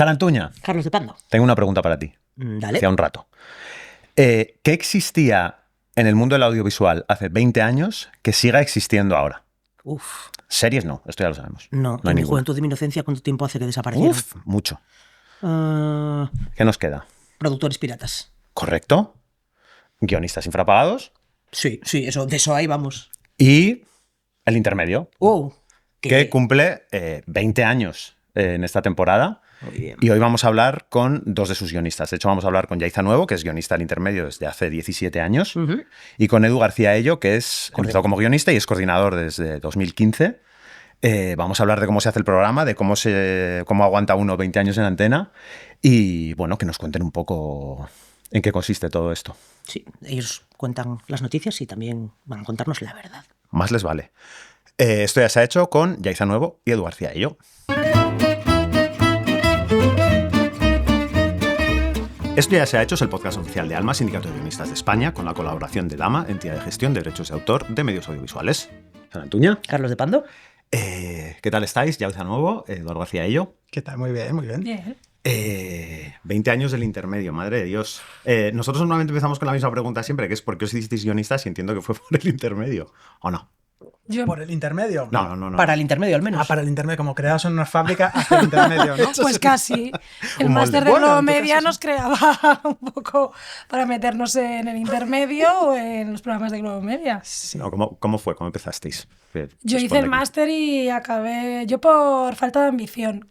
Sarantuña, Carlos de Pando. tengo una pregunta para ti. Dale. Hacía un rato. ¿Qué existía en el mundo del audiovisual hace 20 años que siga existiendo ahora? Uf. Series no, esto ya lo sabemos. No, hay en mi ninguna. juventud y mi inocencia, ¿cuánto tiempo hace que desaparecieron? Uf, mucho. Ah, ¿Qué nos queda? productores piratas. ¿Correcto? Guionistas infrapagados Sí, eso, de eso ahí vamos. y el intermedio, ¡Oh! que cumple 20 años en esta temporada. Muy bien. Y hoy vamos a hablar con dos de sus guionistas. De hecho, vamos a hablar con Yaiza Nuevo, que es guionista del intermedio desde hace 17 años, Ujú. y con Edu García Ello, que es Correcto. empezó como guionista y es coordinador desde 2015. Vamos a hablar de cómo se hace el programa, de cómo aguanta uno 20 años en antena y, bueno, que nos cuenten un poco en qué consiste todo esto. Sí, ellos cuentan las noticias y también van a contarnos la verdad. Más les vale. Esto ya se ha hecho con Yaiza Nuevo y Edu García Ello. Esto ya se ha hecho es el podcast oficial de Alma, Sindicato de Guionistas de España, con la colaboración de Dama, entidad de gestión de derechos de autor de medios audiovisuales. Sarantuña. Carlos de Pando. ¿Qué tal estáis? Yaiza Nuevo, Eduardo García Ello. ¿Qué tal? Muy bien, muy bien. Bien. 20 años del intermedio, madre de Dios. Nosotros normalmente empezamos con la misma pregunta siempre, que es ¿por qué os hicisteis guionistas? Y entiendo que fue por el intermedio, ¿o no? Yo, ¿Por el intermedio? No. Para el intermedio, al menos. Ah, para el intermedio, como creados en una fábrica hasta el intermedio, ¿no? pues casi. El Un molde. máster de Bueno, en tu Globomedia caso, nos creaba un poco para meternos en el intermedio o en los programas de Globomedia. No, ¿cómo fue? ¿Cómo empezasteis? Yo hice el máster y acabé. Yo por falta de ambición.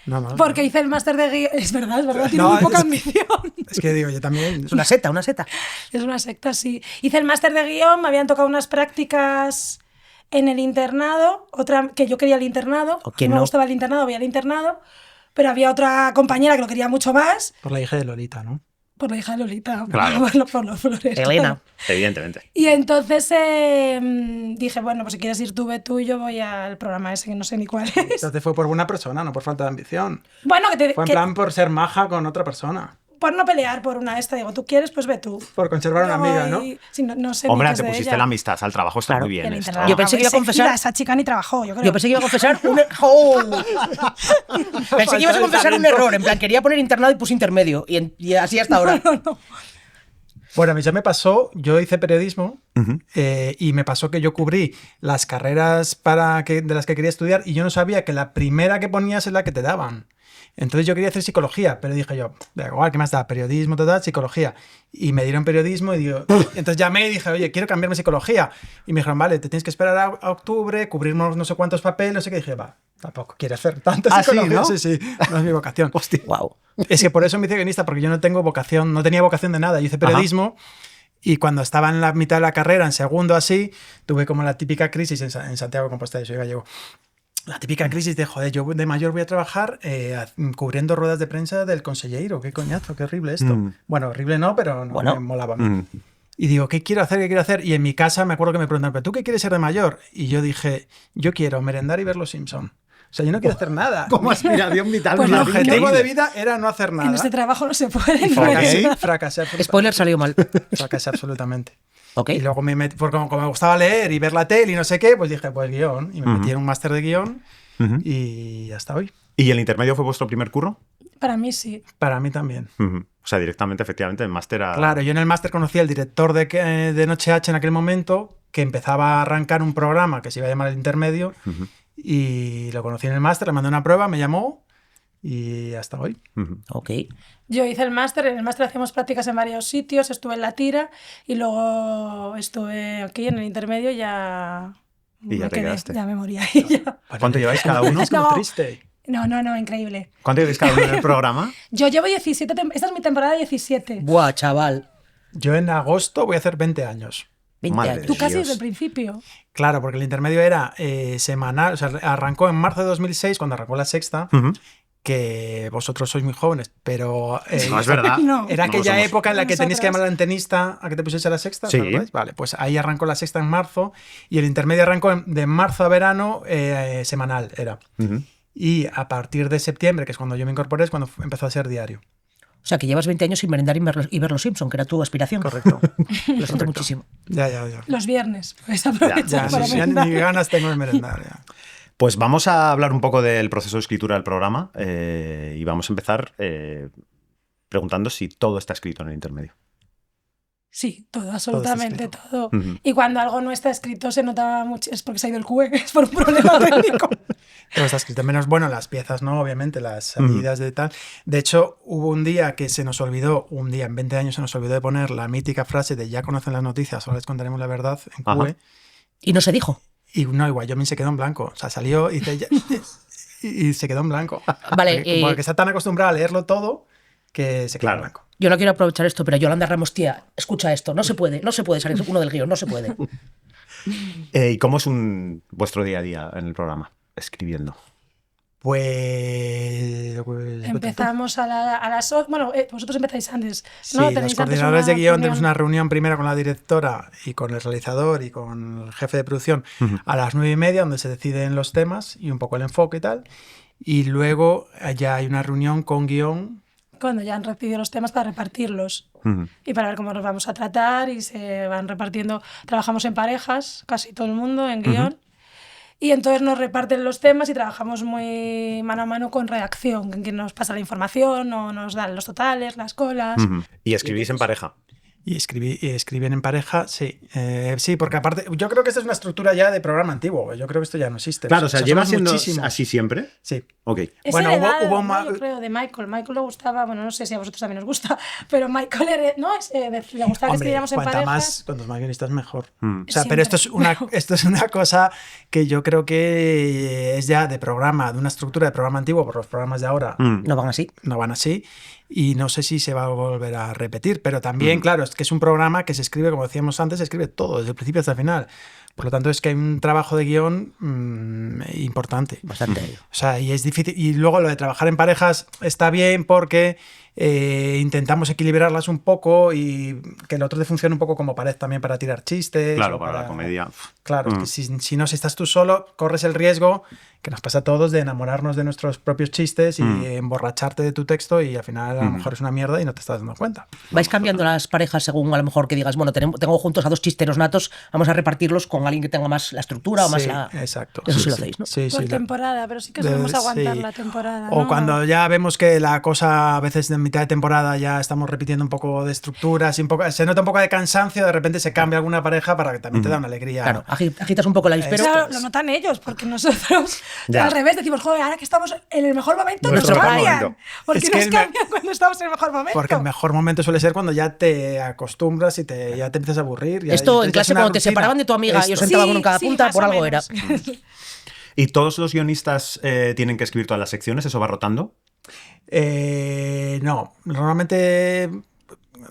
No. Porque hice el máster de guión. Es verdad, tiene No, muy poca es- ambición. Es que digo, yo también. Es una seta, una seta. Es una secta, sí. Hice el máster de guión, me habían tocado unas prácticas en el internado, otra que yo quería el internado, ¿O quién me no? gustaba el internado, había el internado, pero había otra compañera que lo quería mucho más, Por la hija de Lolita, ¿no? por la hija de Lolita, Claro. por los flores. Elena. Evidentemente. Y entonces dije, bueno, pues si quieres ir tú, ve tú, y yo voy al programa ese que no sé ni cuál es. Entonces fue por buena persona, no por falta de ambición. Bueno, Fue en plan por ser maja con otra persona. por no pelear por una esta, digo, tú quieres, pues ve tú. Por conservar una Yo amiga, ¿no? voy- sí, no sé ni Hombre, qué es te de pusiste ella. la amistad al trabajo, está Claro. muy bien El esto. internado. Yo pensé que iba a confesar- Esa chica ni trabajó, yo creo. Yo pensé que iba a confesar un Pensé que ibas a confesar un error. En plan, quería poner internado y puse intermedio. Y así hasta ahora. Bueno, a mí ya me pasó, yo hice periodismo Ujú. y me pasó que yo cubrí las carreras de las que quería estudiar y yo no sabía que la primera que ponías es la que te daban. Entonces yo quería hacer psicología, pero dije yo, da igual, ¿qué más da? Periodismo, total, psicología. Y me dieron periodismo y digo, entonces llamé y dije, oye, quiero cambiarme a psicología. Y me dijeron, vale, te tienes que esperar a octubre, cubrirnos no sé cuántos papeles, no sé qué. Y dije, va, tampoco quiero hacer tanta Ah, sí, psicología. ¿no? Sí, no es mi vocación. Hostia. Wow. Es que por eso me hice guionista, porque yo no tengo vocación, no tenía vocación de nada. Yo hice periodismo y cuando estaba en la mitad de la carrera, en segundo así, tuve como la típica crisis en Santiago de Compostela, soy gallego. La típica crisis de, joder, yo de mayor voy a trabajar cubriendo ruedas de prensa del consellero. Qué coñazo, qué horrible esto. Mm. Bueno, horrible no, pero no, Bueno. me molaba a mí. Mm. Y digo, ¿qué quiero hacer? ¿Qué quiero hacer? Y en mi casa me acuerdo que me preguntaron, ¿pero tú qué quieres ser de mayor? Y yo dije, yo quiero merendar y ver Los Simpson. O sea, yo no quiero hacer nada. Como aspiración vital. Pues Mi no, objetivo de vida era no hacer nada. En este trabajo no se puede. Y no fracasé, es- fracasé absolutamente. Spoiler, salió mal. Fracasé absolutamente. Ok. Y luego me metí, porque como me gustaba leer y ver la tele y no sé qué, pues dije, pues guión. Y me metí en un máster de guión Ujú. y hasta hoy. ¿Y el intermedio fue vuestro primer curro? Para mí sí. Para mí también. Ujú. O sea, directamente, efectivamente, el máster a... Claro, yo en el máster conocí al director de Noche H en aquel momento, que empezaba a arrancar un programa que se iba a llamar El Intermedio, Ujú. y lo conocí en el máster, le mandé una prueba, me llamó y hasta hoy. Ujú. Ok. Yo hice el máster, en el máster hacíamos prácticas en varios sitios, estuve en La Tira y luego estuve aquí en el intermedio ya... Y ya me te quedé, quedaste. ya me moría y ya. ¿Cuánto lleváis cada uno? Es como No. triste. No, increíble. ¿Cuánto lleváis cada uno en el programa? Yo llevo 17, esta es mi temporada 17. Buah, chaval. Yo en agosto voy a hacer 20 años. 20 Madre años. Tú casi Dios. desde el principio. Claro, porque el intermedio era semanal, o sea, arrancó en marzo de 2006, cuando arrancó La Sexta, Ujú. que vosotros sois muy jóvenes, pero No, es verdad. No. era No aquella somos. época en la que tenéis que Nosotras. llamar al antenista a que te pusiese La Sexta. Sí. ¿os acordáis? Vale, pues ahí arrancó La Sexta en marzo y el intermedio arrancó de marzo a verano semanal, era. Ujú. Y a partir de septiembre, que es cuando yo me incorporé, es cuando empezó a ser diario. O sea, que llevas 20 años sin merendar y ver Los Simpson, que era tu aspiración. Correcto. Lo siento muchísimo. Ya. Los viernes. Pues aprovechar Ya, para sí, ya merendar. ni ganas tengo de merendar. Ya. Pues vamos a hablar un poco del proceso de escritura del programa y vamos a empezar preguntando si todo está escrito en el intermedio. Sí, todo, absolutamente escrito. todo. Ujú. Y cuando algo no está escrito se nota mucho, es porque se ha ido el QE, es por un problema técnico. Todo está escrito, menos, bueno, las piezas, ¿no? Obviamente, las salidas de tal. De hecho, hubo un día que se nos olvidó, un día en 20 años se nos olvidó de poner la mítica frase de ya conocen las noticias, ahora les contaremos la verdad en Ajá. QE. Y no se dijo. Y no, igual, yo me se quedó en blanco. O sea, salió y, y se quedó en blanco. Vale, Porque está tan acostumbrada a leerlo todo que se quedó Claro. en blanco. Yo no quiero aprovechar esto, pero Yolanda Ramos, tía, escucha esto. No se puede salir uno del guión, no se puede. ¿Y cómo es vuestro día a día en el programa, escribiendo? Pues Empezamos a las... Bueno, vosotros empezáis antes, Sí, ¿no? los Tenéis antes coordinadores una de guión reunión. tenemos una reunión primero con la directora y con el realizador y con el jefe de producción a las 9:30, donde se deciden los temas y un poco el enfoque y tal. Y luego ya hay una reunión con guión. Cuando ya han recibido los temas para repartirlos Ujú. y para ver cómo los vamos a tratar y se van repartiendo. Trabajamos en parejas, casi todo el mundo, en guión. Y entonces nos reparten los temas y trabajamos muy mano a mano con redacción, que nos pasa la información o nos dan los totales, las colas. Ujú. Y escribís en pareja. Y escriben en pareja, sí. Sí, porque aparte, yo creo que esta es una estructura ya de programa antiguo. Yo creo que esto ya no existe. Claro, o sea, ¿lleva somos siendo muchísimos. así siempre? Sí. Ok. Es Bueno, heredado, hubo ¿no? Yo creo, de Michael. Michael le gustaba, bueno, no sé si a vosotros también os gusta, pero Michael le gustaba que escribiéramos en parejas. Cuantos más guionistas, mejor. Mm. O sea, pero esto es una cosa que yo creo que es ya de programa, de una estructura de programa antiguo, por los programas de ahora Mm. No van así. no van así. Y no sé si se va a volver a repetir, pero también, claro, es que es un programa que se escribe, como decíamos antes, se escribe todo, desde el principio hasta el final. Por lo tanto, es que hay un trabajo de guión importante. Bastante. O sea, y es difícil. Y luego lo de trabajar en parejas está bien porque intentamos equilibrarlas un poco y que el otro te funcione un poco como pared también para tirar chistes. Claro, o para la comedia. Claro, es que si no, si estás tú solo, corres el riesgo, que nos pasa a todos, de enamorarnos de nuestros propios chistes y emborracharte de tu texto y al final a lo mejor es una mierda y no te estás dando cuenta. ¿Vais cambiando las parejas según a lo mejor que digas, bueno, tengo juntos a dos chisteros natos, vamos a repartirlos con alguien que tenga más la estructura o más Sí, la... exacto. Eso sí lo hacéis, ¿no? Sí, Por sí. temporada, pero sí que solemos aguantar sí. la temporada. O ¿no? cuando ya vemos que la cosa a veces en mitad de temporada ya estamos repitiendo un poco de estructuras y se nota un poco de cansancio, de repente se cambia alguna pareja para que también te da una alegría. Claro, agitas un poco el avispero. Claro, lo notan ellos, porque nosotros Ya. al revés decimos, joder, ahora que estamos en el mejor momento, Nuestro nos mejor cambian. momento. Porque Es que nos el cambian cuando estamos en el mejor momento. Porque el mejor momento suele ser cuando ya te acostumbras y ya te empiezas a aburrir. Esto en clase cuando te separaban de tu amiga y os sentaban uno en cada punta, más por o algo menos. era. ¿Y todos los guionistas tienen que escribir todas las secciones? ¿Eso va rotando? No, normalmente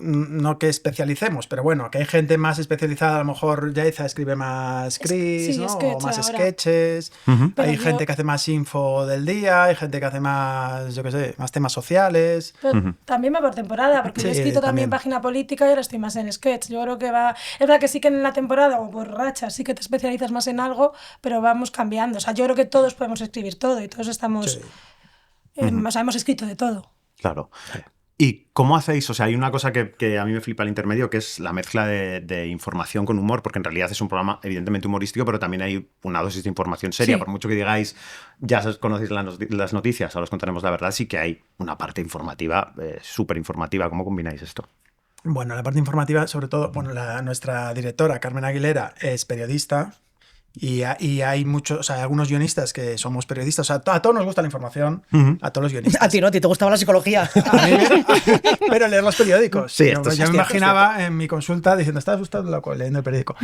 no que especialicemos, pero bueno, que hay gente más especializada, a lo mejor Yaiza escribe más Chris, sí, ¿no? sketch O más ahora. sketches, Pero hay yo- gente que hace más info del día, hay gente que hace más, yo qué sé, más temas sociales. Pero también va por temporada, porque yo he Sí, escrito también también. página política y ahora estoy más en sketch. Yo creo que va. Es verdad que sí que en la temporada o por rachas sí que te especializas más en algo, pero vamos cambiando. O sea, yo creo que todos podemos escribir todo y todos estamos. Sí. O sea, hemos escrito de todo. Claro. ¿Y cómo hacéis? O sea, hay una cosa que a mí me flipa el intermedio, que es la mezcla de información con humor, porque en realidad es un programa evidentemente humorístico, pero también hay una dosis de información seria. Sí. Por mucho que digáis, ya conocéis las noticias, ahora os contaremos la verdad, sí que hay una parte informativa, súper informativa. ¿Cómo combináis esto? Bueno, la parte informativa, sobre todo, bueno, nuestra directora, Carmen Aguilera, es periodista. Y hay muchos, o sea, hay algunos guionistas que somos periodistas. O sea, a todos nos gusta la información, a todos los guionistas. A ti no, a ti te gustaba la psicología. A mí, pero leer los periódicos. Sí, yo esto es yo me cierto, imaginaba en mi consulta diciendo, estás asustado loco leyendo el periódico.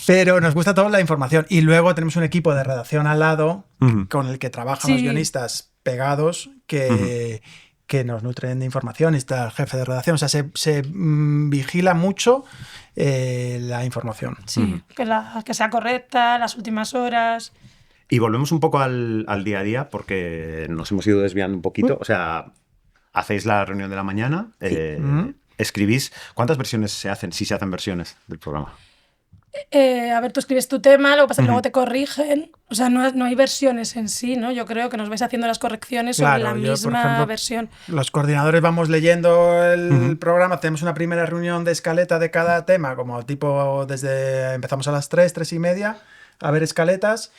Pero nos gusta toda la información. Y luego tenemos un equipo de redacción al lado con el que trabajan los Sí. guionistas pegados que nos nutren de información. Y está el jefe de redacción. O sea, se vigila mucho la información. Sí, que sea correcta, las últimas horas. Y volvemos un poco al día a día, porque nos hemos ido desviando un poquito. O sea, hacéis la reunión de la mañana, escribís. ¿Cuántas versiones se hacen, si se hacen versiones del programa? A ver, tú escribes tu tema, lo que pasa es que luego te corrigen. O sea, no hay versiones en sí, ¿no? Yo creo que nos vais haciendo las correcciones sobre Claro, la yo, por misma ejemplo, versión. Los coordinadores vamos leyendo el programa, tenemos una primera reunión de escaleta de cada tema, como tipo empezamos a las 3:30, a ver escaletas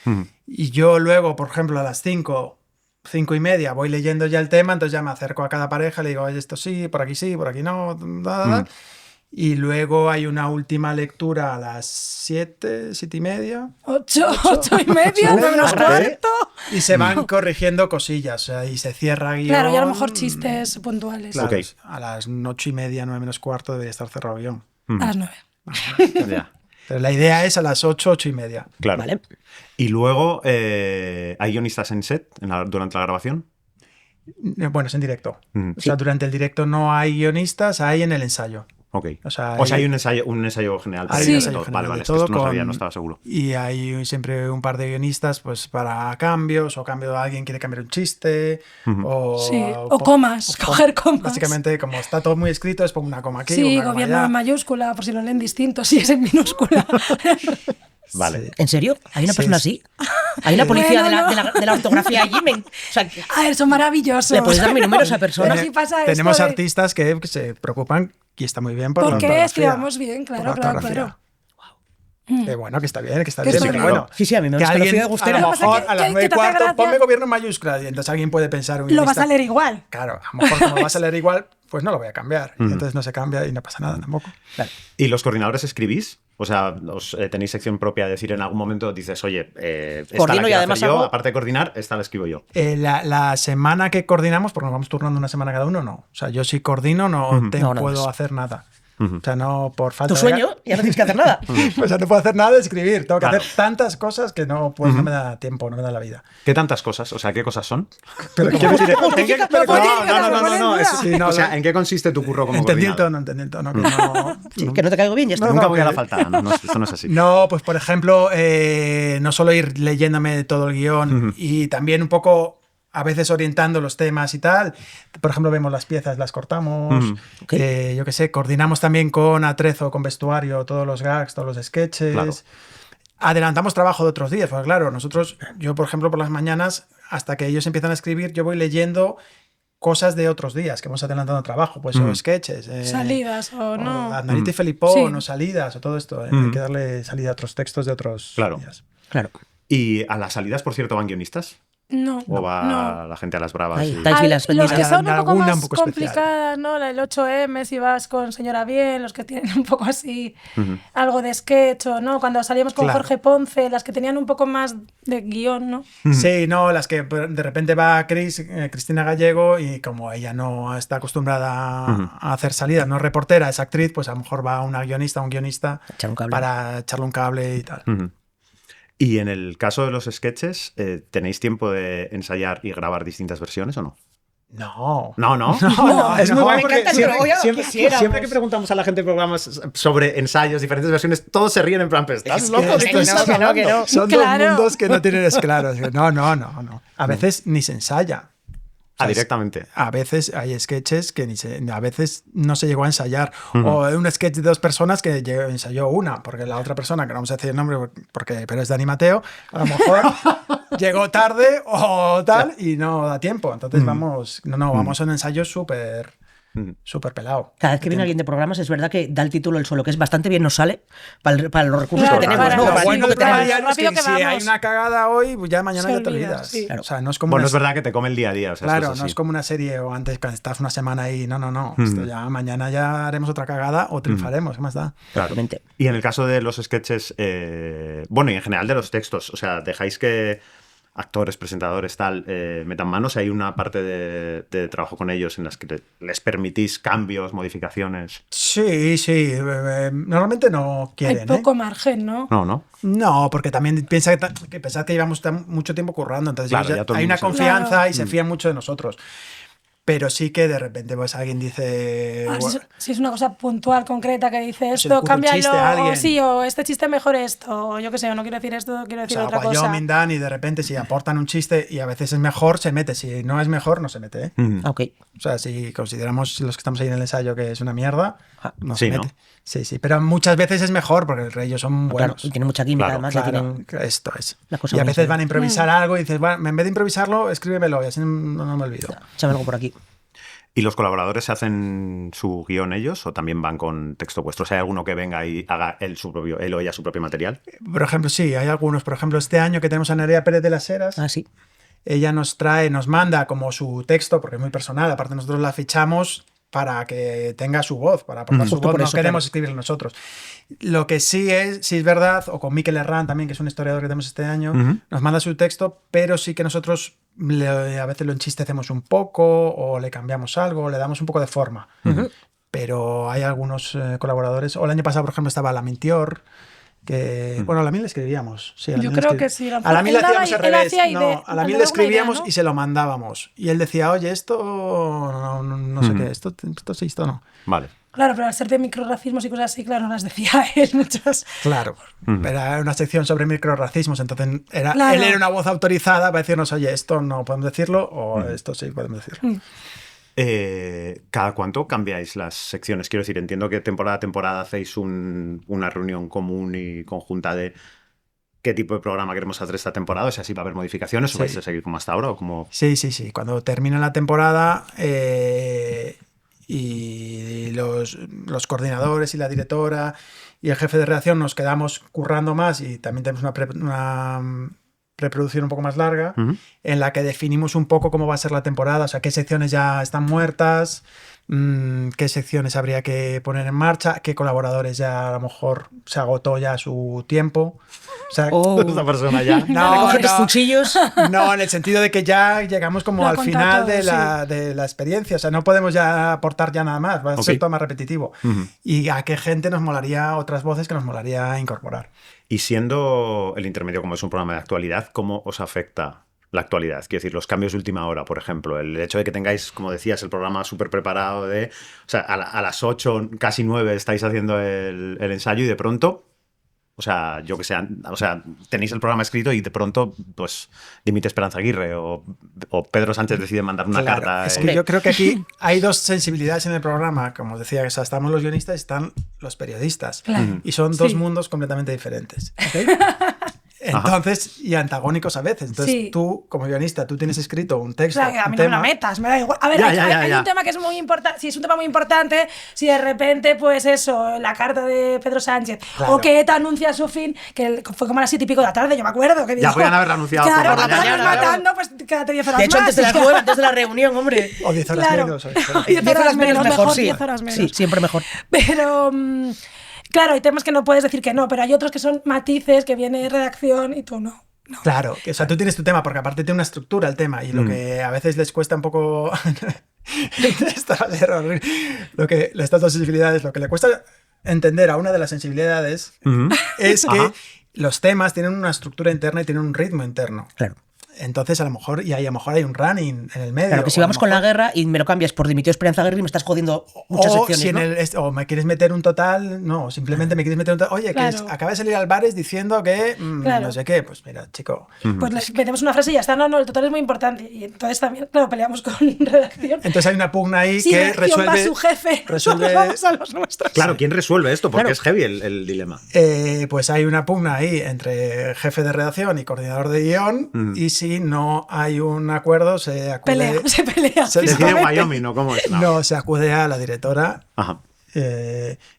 y yo luego, por ejemplo, a las 5:30 voy leyendo ya el tema, entonces ya me acerco a cada pareja, le digo, oye, esto sí, por aquí no, y luego hay una última lectura a las 7:30. 8:30, 9:15. Y se van corrigiendo cosillas, o sea, y se cierra guión. Claro, y a lo mejor chistes puntuales. Claro, Ok. a las 8:30, 9:15 debería estar cerrado guión. A las 9. Ya, Pero la idea es a las 8:30. claro. Vale. Y luego, ¿hay guionistas en set durante la grabación? Bueno, es en directo. Mm. O sea, durante el directo no hay guionistas, hay en el ensayo. Ok. O sea, hay un ensayo general. Hay Sí. un ensayo Todo. general Vale, de es que todo esto no sabía, con- no estaba seguro. Y hay siempre un par de guionistas pues para cambios, o cambio de alguien quiere cambiar un chiste, o, Sí, o comas, coger comas. Básicamente, como está todo muy escrito, es pongo una coma aquí, Sí, una coma gobierno allá. en mayúscula, por si lo leen distinto, si es en minúscula. Vale. Sí. ¿En serio? ¿Hay una Sí, persona sí. así? ¿Hay una policía Bueno, de, la, no. de la- de la ortografía allí? O sea, A ver, son maravillosos. ¿le puedes dar mi número a esa persona? Pero sí pasa esto Tenemos de- artistas que se preocupan y está muy bien por la ¿Por qué ortografía. escribamos bien? Por Claro, la claro, ortografía. claro. Que bueno, que está bien, que está Que bien. está Pero bien. bueno, Sí, sí, a mí me que gusta alguien, la Agustina. a lo Lo que pasa mejor que- a las que te hace 9:15 gracia- ponme gobierno en mayúsculas y entonces alguien puede pensar un Lo vas guionista, a leer igual. Claro, a lo mejor como vas a leer igual, pues no lo voy a cambiar. Y entonces no se cambia y no pasa nada tampoco. ¿Y los coordinadores escribís? O sea, ¿tenéis sección propia? Es decir, en algún momento dices, oye, esta Coordino la y quiero además hacer yo, hago- aparte de coordinar, esta la escribo yo. La semana que coordinamos, porque nos vamos turnando una semana cada uno, no. O sea, yo si coordino no No, puedo más. hacer nada. O sea, no por falta Tu de sueño, ya no tienes que hacer nada. O sea, no puedo hacer nada de escribir. Tengo que Claro. hacer tantas cosas que no, pues, no me da tiempo, no me da la vida. ¿Qué tantas cosas? O sea, ¿qué cosas son? Pero Quiero decir, ¿en qué- justifica- pero- no, no. Sí, no, O sea, no. ¿en qué consiste tu curro como Entendí el coordinador? tono, entendí el tono. Que no, Sí, que no te caigo bien, ya está. Nunca no, voy a la que- faltada. No, esto no es así. No, pues por ejemplo, no solo ir leyéndome todo el guión y también un poco a veces orientando los temas y tal. Por ejemplo, vemos las piezas, las cortamos. Ok. Yo qué sé, coordinamos también con atrezo, con vestuario, todos los gags, todos los sketches. Claro. Adelantamos trabajo de otros días, porque claro, yo por ejemplo por las mañanas, hasta que ellos empiezan a escribir, yo voy leyendo cosas de otros días que hemos adelantado trabajo, pues o sketches. Salidas o no. O Aznarita y Felipón, Sí. o salidas, o todo esto. Hay que darle salida a otros textos de otros Claro. días. Claro. ¿Y a las salidas, por cierto, van guionistas? No. ¿O va no. la gente a las bravas? Ahí, y- estáis las Los pendientes. que son un poco Alguna más un poco especial. complicadas, ¿no? El 8M, si vas con Señora Bien, los que tienen un poco así algo de sketch, o ¿no? Cuando salíamos con Claro. Jorge Ponce, las que tenían un poco más de guión, ¿no? Sí, no, las que de repente va Cristina Gallego y como ella no está acostumbrada a hacer salidas, no es reportera, es actriz, pues a lo mejor va un guionista Echar un cable. para echarle un cable y tal. Ujú. Y en el caso de los sketches, ¿tenéis tiempo de ensayar y grabar distintas versiones o no? No. No, no. No, es muy no, guay me porque encanta, siempre, pero ya siempre- quisiéramos. siempre que preguntamos a la gente en programas sobre ensayos, diferentes versiones, todos se ríen en plan, pero estás Es loco, que- ¿de qué que estás no, que no, hablando? que no. Son Claro. dos mundos que no tienen claros. No. A veces ni se ensaya. Ah, directamente. A veces hay sketches que a veces no se llegó a ensayar. O un sketch de dos personas que ensayó una, porque la otra persona, que no vamos a decir el nombre, pero es Dani Mateo, a lo mejor llegó tarde o tal y no da tiempo. Entonces vamos a un ensayo súper pelado. Cada vez que viene alguien de programas es verdad que da el título el suelo, que es bastante bien nos sale para los recursos Claro, que tenemos, para ¿no? los Para el Bueno, tiempo que el tema tenemos. diario es Rápido que que si hay vamos. una cagada hoy, pues ya mañana Se ya te olvida, olvidas. sí. O sea, no es como Bueno, una es verdad que te come el día a día. O sea, Claro, esto no es como una serie o antes que estás una semana ahí. No. Esto ya mañana ya haremos otra cagada o triunfaremos. ¿Qué más da? Claro. Totalmente. Y en el caso de los sketches, bueno, y en general de los textos, o sea, dejáis que actores, presentadores, tal, metan manos. Hay una parte de trabajo con ellos en las que les permitís cambios, modificaciones. Sí. Normalmente no quieren. Hay poco margen, ¿no? No. No, porque también pensad que llevamos mucho tiempo currando. Entonces Claro, ellos ya todo el hay mundo una se- confianza Claro. y se fían mucho de nosotros. Pero sí que de repente pues alguien dice... Ah, si es una cosa puntual, concreta, que dice se le esto, ocurre un cámbialo, chiste a alguien. o sí, o este chiste mejor esto, o yo qué sé, o no quiero decir esto, quiero O decir sea, otra cosa. Wyoming dan y de repente si aportan un chiste y a veces es mejor, se mete. Si no es mejor, no se mete. Ah, ok. O sea, si consideramos los que estamos ahí en el ensayo que es una mierda, no sí, se ¿no? mete. Sí. Pero muchas veces es mejor porque ellos son Claro, buenos. y tiene mucha química, Claro, además. ya Claro, tienen esto es. la cosa Y a muy veces seria. van a improvisar algo y dices, bueno, en vez de improvisarlo, escríbemelo y así no me olvido. Échame algo por aquí. ¿Y los colaboradores hacen su guión ellos o también van con texto vuestro? O sea, ¿hay alguno que venga y haga él o ella su propio material? Por ejemplo, sí, hay algunos. Por ejemplo, este año que tenemos a Nerea Pérez de las Heras, Ah, sí. ella nos manda como su texto, porque es muy personal. Aparte, nosotros la fichamos para que tenga su voz, para aportar su Justo voz. por No eso, queremos claro. escribir nosotros. Lo que sí es verdad, o con Mikel Herrán también, que es un historiador que tenemos este año, nos manda su texto, pero sí que nosotros a veces lo enchistecemos un poco, o le cambiamos algo, o le damos un poco de forma. Pero hay algunos colaboradores. O el año pasado, por ejemplo, estaba La Mintior, que, bueno, a la le escribíamos. Sí, a Yo Lamin creo le que sí. A la le hacíamos al revés. A A la le escribíamos y se lo mandábamos. Y él decía, oye, esto no sé qué, esto sí, esto no. Vale. Claro, pero al ser de microracismos y cosas así, claro, las decía él muchas. Claro, era una sección sobre microracismos, entonces Claro. él era una voz autorizada para decirnos, oye, esto no podemos decirlo o esto sí podemos decirlo. ¿Cada cuánto cambiáis las secciones? Quiero decir, entiendo que temporada a temporada hacéis una reunión común y conjunta de qué tipo de programa queremos hacer esta temporada, o sea, si va a haber modificaciones o vais a seguir como hasta ahora o como... Sí. Cuando termina la temporada y los coordinadores y la directora y el jefe de redacción nos quedamos currando más y también tenemos una preproducción un poco más larga en la que definimos un poco cómo va a ser la temporada, o sea, qué secciones ya están muertas, qué secciones habría que poner en marcha, qué colaboradores ya a lo mejor se agotó ya su tiempo. O sea, esta persona ya... Recoger tus cuchillos. No, en el sentido de que ya llegamos como Lo al ha final contado, de la experiencia. O sea, no podemos ya aportar ya nada más. Va a ser Ok. todo más repetitivo. Y a qué gente nos molaría, otras voces que nos molaría incorporar. Y siendo el intermedio como es un programa de actualidad, ¿cómo os afecta la actualidad? Quiero decir, los cambios de última hora, por ejemplo, el hecho de que tengáis, como decías, el programa súper preparado de... O sea, a las 8, casi 9 estáis haciendo el ensayo y de pronto... O sea, yo que sé, o sea, tenéis el programa escrito y de pronto, pues, dimite Esperanza Aguirre o Pedro Sánchez decide mandar una Claro, carta. es que yo creo que aquí hay dos sensibilidades en el programa. Como os decía, o sea, estamos los guionistas y están los periodistas. Claro. Y son dos Sí. mundos completamente diferentes. ¿Ok? Entonces, y antagónicos a veces. Entonces, Sí. tú, como guionista, tú tienes escrito un texto, Claro, a un mí no me tema, la metas, me da igual. A ver, Ya, hay ya. un tema que es muy importante. Si es un tema muy importante, si de repente, pues eso, la carta de Pedro Sánchez, Claro. o que ETA anuncia su fin, que fue como a las 7:30 de la tarde, yo me acuerdo. Que Ya dijo, podían haberla anunciado claro, por la estamos mañana, matando, pues quédate 10 horas De hecho, más. antes de las 9, antes de la reunión, hombre. o 10 horas Claro. menos. 10 horas menos, mejor, sí. 10 horas menos. Sí, siempre mejor. Pero, claro, hay temas que no puedes decir que no, pero hay otros que son matices, que viene de redacción y tú no. Claro, o sea, tú tienes tu tema, porque aparte tiene una estructura el tema, y lo que a veces les cuesta un poco. Esto va a ser horrible. Estas dos sensibilidades, lo que le cuesta entender a una de las sensibilidades es que los temas tienen una estructura interna y tienen un ritmo interno. Claro. Entonces, a lo mejor hay un running en el medio. Claro, que si o a lo vamos con la mejor- guerra y me lo cambias por dimitió Esperanza Aguirre y me estás jodiendo muchas o secciones, si ¿no? o me quieres meter un total, no, simplemente me quieres meter un total. Oye, Claro. que acaba de salir Álvarez diciendo que Claro. no sé qué. Pues mira, chico. Pues les metemos una frase y ya está. No, el total es muy importante. Y entonces también, claro, peleamos con redacción. Entonces hay una pugna ahí Si que redacción va a resuelve. su jefe, resuelve- vamos a los nuestros. Claro, ¿quién resuelve esto? Porque Claro. es heavy el dilema. Pues hay una pugna ahí entre jefe de redacción y coordinador de guión, y si no hay un acuerdo, se acude. Se pelea. Se Decide físicamente. Wyoming, ¿no? ¿Cómo es? No, se acude a la directora. Ajá.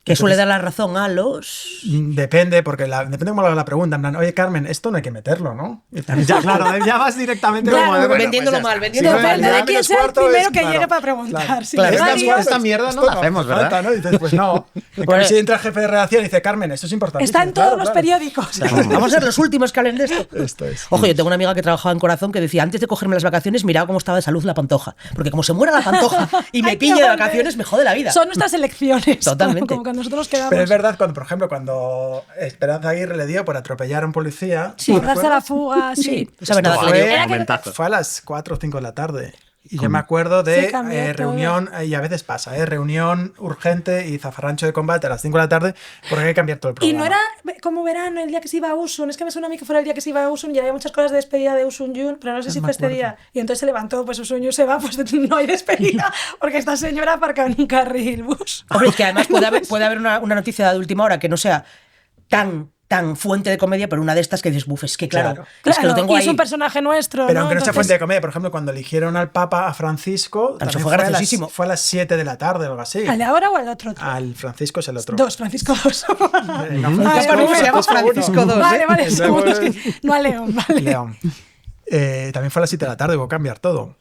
Que suele dar la razón a los... Depende, porque depende cómo lo haga la pregunta. En plan, oye, Carmen, esto no hay que meterlo, ¿no? Y tal. Ya, claro, ya vas directamente Claro, como de... bueno, vendiéndolo pues ya mal, está. vendiéndolo Sí, mal. Depende de menos quién sea el cuarto primero es- que claro, llegue para preguntar. claro. Si Claro, llega estas alguien- cosas- esta mierda no esto la hacemos, ¿verdad? falta, ¿no? Y dices, pues no. En cambio, si entra el jefe de redacción y dice, Carmen, esto es importante. Está en todos los periódicos. Vamos a ser los últimos que hablen de esto. Esto es. Ojo, yo tengo una amiga que trabajaba en Corazón que decía, antes de cogerme las vacaciones, miraba cómo estaba de salud la Pantoja. Porque como se muera la Pantoja y me Hay que pille de volver. vacaciones, me jode la vida. Son nuestras elecciones. Totalmente. Como que nosotros quedamos. Pero es verdad, por ejemplo, cuando Esperanza Aguirre le dio por atropellar a un policía. Sí, ¿no darse a la recuerdas? fuga, Sí, sí. no sabe nada que le Fue, dio. Era que- Momentazo. fue a las 4 o 5 de la tarde. Y yo me acuerdo de Se cambió todo. reunión, y a veces pasa, reunión urgente y zafarrancho de combate a las 5 de la tarde porque hay que cambiar todo el Y programa. no era como verano, el día que se iba a Usun. Es que me suena a mí que fuera el día que se iba a Usun y había muchas cosas de despedida de Usun Yun, pero no sé si me fue este acuerdo. día. Y entonces se levantó, pues Usun Yun se va, pues no hay despedida porque esta señora aparca en un carril bus. Hombre, es que además puede haber una noticia de última hora que no sea tan tan fuente de comedia, pero una de estas que dices, buf, es que claro, es que lo Claro, tengo y ahí. es un personaje nuestro. Pero ¿no? aunque no sea Entonces, fuente de comedia, por ejemplo, cuando eligieron al Papa, a Francisco, Eso también fue graciosísimo. fue a las 7 de la tarde o algo así. ¿al de ahora o al otro? Al Francisco es el otro. Dos, Francisco dos. No, Ah, Francisco por eso se llama Francisco uno. Francisco II, Vale, ¿eh? vale, Y luego segundo, es que- no a León, vale. León. También fue a las 7 de la tarde, hubo que cambiar todo.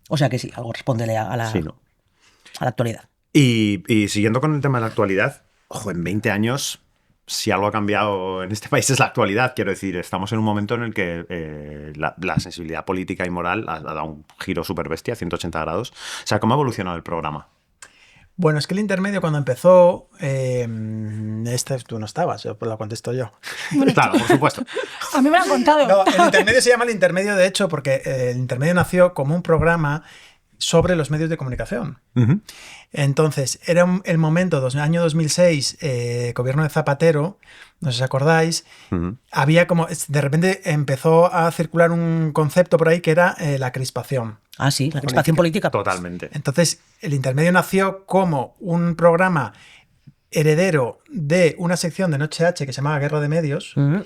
O sea que sí, algo respóndele a la, Sí, ¿no? a la actualidad. Y siguiendo con el tema de la actualidad, ojo, en 20 años, si algo ha cambiado en este país es la actualidad. Quiero decir, estamos en un momento en el que la sensibilidad política y moral ha dado un giro súper bestia, 180 grados. O sea, ¿cómo ha evolucionado el programa? Bueno, es que el intermedio cuando empezó, tú no estabas, pues lo contesto yo. Claro, por supuesto. A mí me lo han contado. No, el intermedio se llama el intermedio, de hecho, porque el intermedio nació como un programa sobre los medios de comunicación. Ujú. Entonces, era el momento, año 2006, gobierno de Zapatero, no sé si os acordáis, Ujú. había como, de repente empezó a circular un concepto por ahí que era la crispación. Ah, sí, la crispación política. Totalmente. Entonces, el intermedio nació como un programa heredero de una sección de Noche H que se llamaba Guerra de Medios. Mm.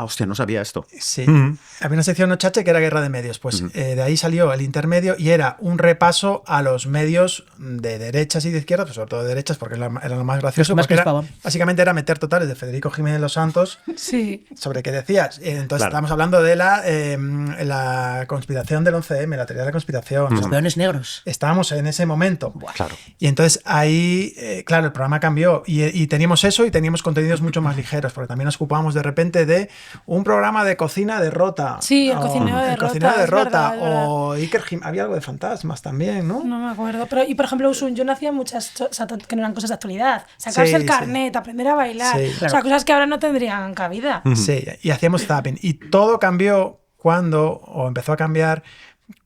Ah, hostia, no sabía esto. Sí, Ujú. había una sección Noche H que era Guerra de Medios. Pues de ahí salió el intermedio y era un repaso a los medios de derechas y de izquierdas, pues sobre todo de derechas porque era lo más gracioso. Los que más porque era- crispaban. básicamente era meter totales de Federico Jiménez Los Santos Sí. sobre qué decías. Entonces Claro. estábamos hablando de la conspiración del 11M, la teoría de la conspiración. Los peones negros. Estábamos en ese momento. Claro. Y entonces ahí, claro, el programa cambió y teníamos eso y teníamos contenidos mucho más ligeros, porque también nos ocupábamos de repente de un programa de cocina de Rota. Sí, el o cocinero de el Rota, cocinero de es Rota, verdad, es verdad. o Iker había algo de fantasmas también, ¿no? No me acuerdo. Pero, y por ejemplo, Usun, yo no hacía muchas o sea, que no eran cosas de actualidad. Sacarse Sí, el sí. carnet, aprender a bailar. Sí, O claro. sea, cosas que ahora no tendrían cabida. Sí, y hacíamos zapping. Y todo cambió o empezó a cambiar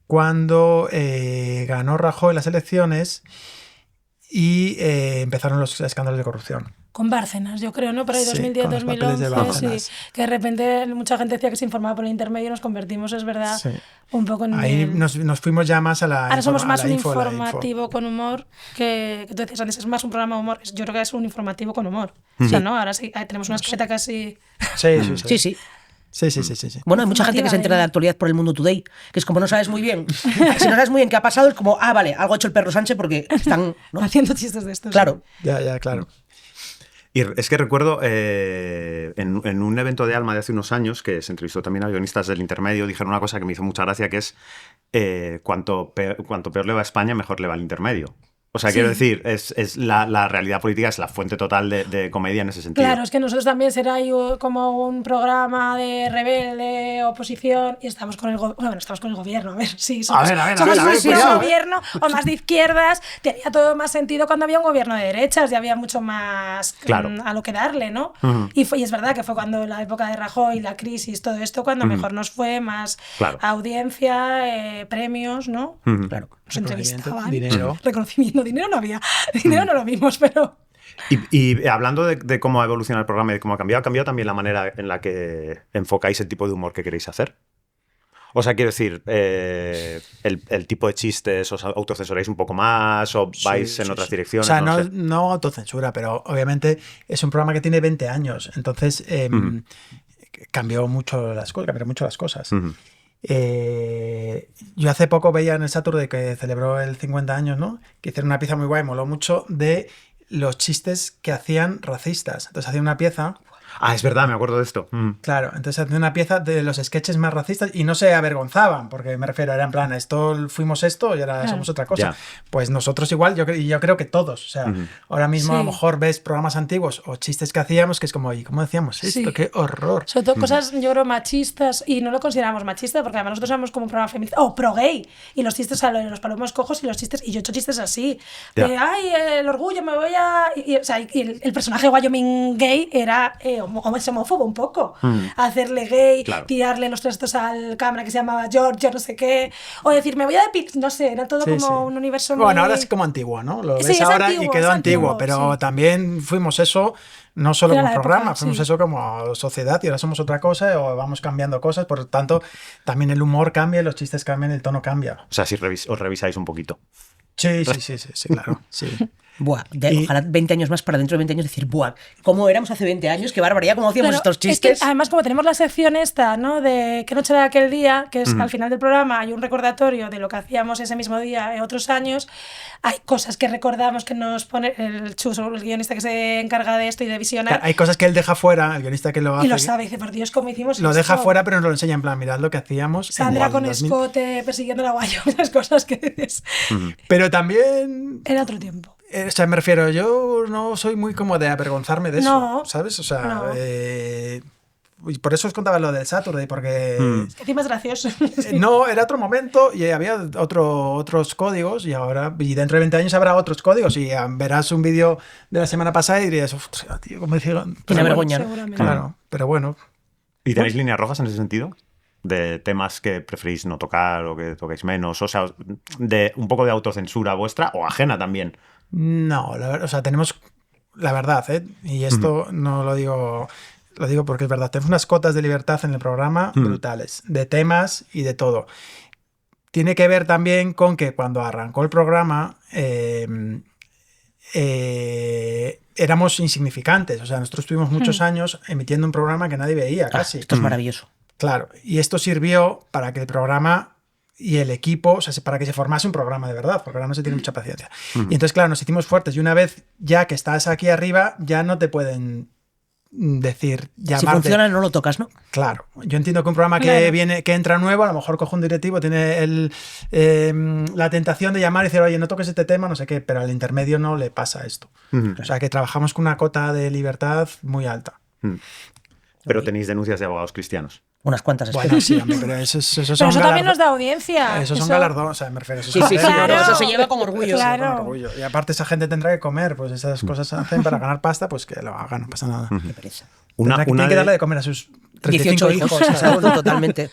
cuando ganó Rajoy las elecciones y empezaron los escándalos de corrupción. Con Bárcenas, yo creo, ¿no? Por ahí Sí, 2010, con los papeles de 2011, sí. Bárcenas. Que de repente mucha gente decía que se informaba por el intermedio y nos convertimos, es verdad, Sí. un poco en Ahí el- nos fuimos ya más a la Ahora somos a más la un info, a la info. informativo con humor que tú decías antes, es más un programa de humor. Yo creo que es un informativo con humor. O sea, ¿no? Ahora sí, tenemos una escaleta casi... Sí, sí, sí. Sí, sí. Sí. Bueno, hay mucha gente que se entera de la actualidad por el Mundo Today, que es como no sabes muy bien. Si no sabes muy bien qué ha pasado, es como, ah, vale, algo ha hecho el perro Sánchez porque están. ¿no? haciendo chistes de estos. Claro. Ya, claro. Y es que recuerdo en un evento de Alma de hace unos años, que se entrevistó también a guionistas del intermedio, dijeron una cosa que me hizo mucha gracia, que es cuanto peor le va a España, mejor le va al intermedio. O sea, Sí. quiero decir, es la realidad política es la fuente total de comedia en ese sentido. Claro, es que nosotros también será ahí como un programa de rebelde, oposición, y estamos con el gobierno, a ver, sí, somos, A ver, somos a ver, más de cuidado, gobierno o más de izquierdas, tenía todo más sentido cuando había un gobierno de derechas y había mucho más Claro. a lo que darle, ¿no? Ujú. Y es verdad que fue cuando la época de Rajoy, la crisis, todo esto, cuando mejor nos fue, más Claro. audiencia, premios, ¿no? Ujú. Claro. Nos entrevistaban. Dinero. Reconocimiento, dinero no había, dinero no lo vimos, pero... Y hablando de cómo ha evolucionado el programa y de cómo ha cambiado también la manera en la que enfocáis el tipo de humor que queréis hacer. O sea, quiero decir, el tipo de chistes, ¿os autocensuráis un poco más o vais en otras direcciones? O sea, no sé. no autocensura, pero obviamente es un programa que tiene 20 años, entonces cambió mucho las cosas. Ujú. Yo hace poco veía en el Saturday que celebró el 50 años, ¿no? Que hicieron una pieza muy guay, moló mucho, de los chistes que hacían racistas. Entonces hacían una pieza... Ah, es verdad, me acuerdo de esto. Claro, entonces hacían una pieza de los sketches más racistas y no se avergonzaban, porque me refiero, era en plan, fuimos esto y ahora Claro. somos otra cosa. Ya. Pues nosotros igual, yo creo que todos. O sea, ahora mismo a lo Sí. mejor ves programas antiguos o chistes que hacíamos que es como, ¿y cómo decíamos esto? Sí. ¡Qué horror! Sobre todo cosas, yo creo, machistas, y no lo consideramos machista, porque además nosotros somos como un programa feminista, o pro-gay, y los chistes, los palomos cojos y los chistes, y yo he hecho chistes así, Ya. de, ay, el orgullo, me voy a... o sea, y el personaje Wyoming gay era homófobo un poco, hacerle gay, Claro. tirarle los trastos al cámara que se llamaba George, no sé qué, o decir, me voy a no sé, era todo Sí, como sí. un universo muy... Bueno, ahora es como antiguo, ¿no? Lo Sí, ves es ahora antiguo, y quedó es antiguo, antiguo, pero sí. también fuimos eso, no solo Era como la programa, época, fuimos sí. eso como sociedad y ahora somos otra cosa o vamos cambiando cosas, por lo tanto, también el humor cambia, los chistes cambian, el tono cambia. O sea, si os revisáis un poquito. Sí, claro. Sí. Buah, ojalá 20 años más para dentro de 20 años decir, buah, ¿cómo éramos hace 20 años? Qué barbaridad, cómo hacíamos estos chistes. Es que, además, como tenemos la sección esta, ¿no? De qué noche era aquel día, que es al final del programa hay un recordatorio de lo que hacíamos ese mismo día en otros años. Hay cosas que recordamos que nos pone el Chus, el guionista que se encarga de esto y de visionar. Hay cosas que él deja fuera, el guionista que lo hace. Y lo sabe, dice, por Dios, ¿cómo hicimos Lo esto? deja fuera, pero nos lo enseña en plan, mirad lo que hacíamos. Sandra con escote persiguiendo la guayo, unas cosas que dices. Pero también... Era otro tiempo. O sea, me refiero, yo no soy muy como de avergonzarme de eso, No. ¿sabes? O sea, No. Y por eso os contaba lo del Saturday, porque... Es que encima es gracioso. No, era otro momento y había otros códigos y ahora, y dentro de 20 años habrá otros códigos y verás un vídeo de la semana pasada y dirías, ostras, tío, ¿cómo decían? Tiene vergüenza. Seguramente. Claro, pero bueno. ¿Y tenéis líneas rojas en ese sentido? De temas que preferís no tocar o que toquéis menos, o sea, de un poco de autocensura vuestra o ajena también. No, o sea, tenemos la verdad, ¿eh? Y esto no lo digo porque es verdad. Tenemos unas cotas de libertad en el programa brutales, de temas y de todo. Tiene que ver también con que cuando arrancó el programa éramos insignificantes. O sea, nosotros tuvimos muchos años emitiendo un programa que nadie veía casi. Esto es maravilloso. Claro, y esto sirvió para que el programa y el equipo, o sea, para que se formase un programa de verdad, porque ahora no se tiene mucha paciencia. Y entonces, claro, nos hicimos fuertes y una vez ya que estás aquí arriba, ya no te pueden decir, llamarte. Si funciona, no lo tocas, ¿no? Claro, yo entiendo que un programa que entra nuevo, a lo mejor coge un directivo, tiene la tentación de llamar y decir, oye, no toques este tema, no sé qué, pero al intermedio no le pasa esto. O sea, que trabajamos con una cota de libertad muy alta. Pero tenéis denuncias de abogados cristianos. Unas cuantas. Bueno, sí, hombre, pero eso Pero eso también nos da audiencia. Esos son galardones, o sea, me refiero. Sí, claro. Eso se lleva con orgullo. Claro. Con orgullo. Y aparte esa gente tendrá que comer, pues esas cosas se hacen para ganar pasta, pues que lo hagan, no pasa nada. Qué pereza. Tienen que darle de comer a sus 35 18 hijos, exacto, totalmente.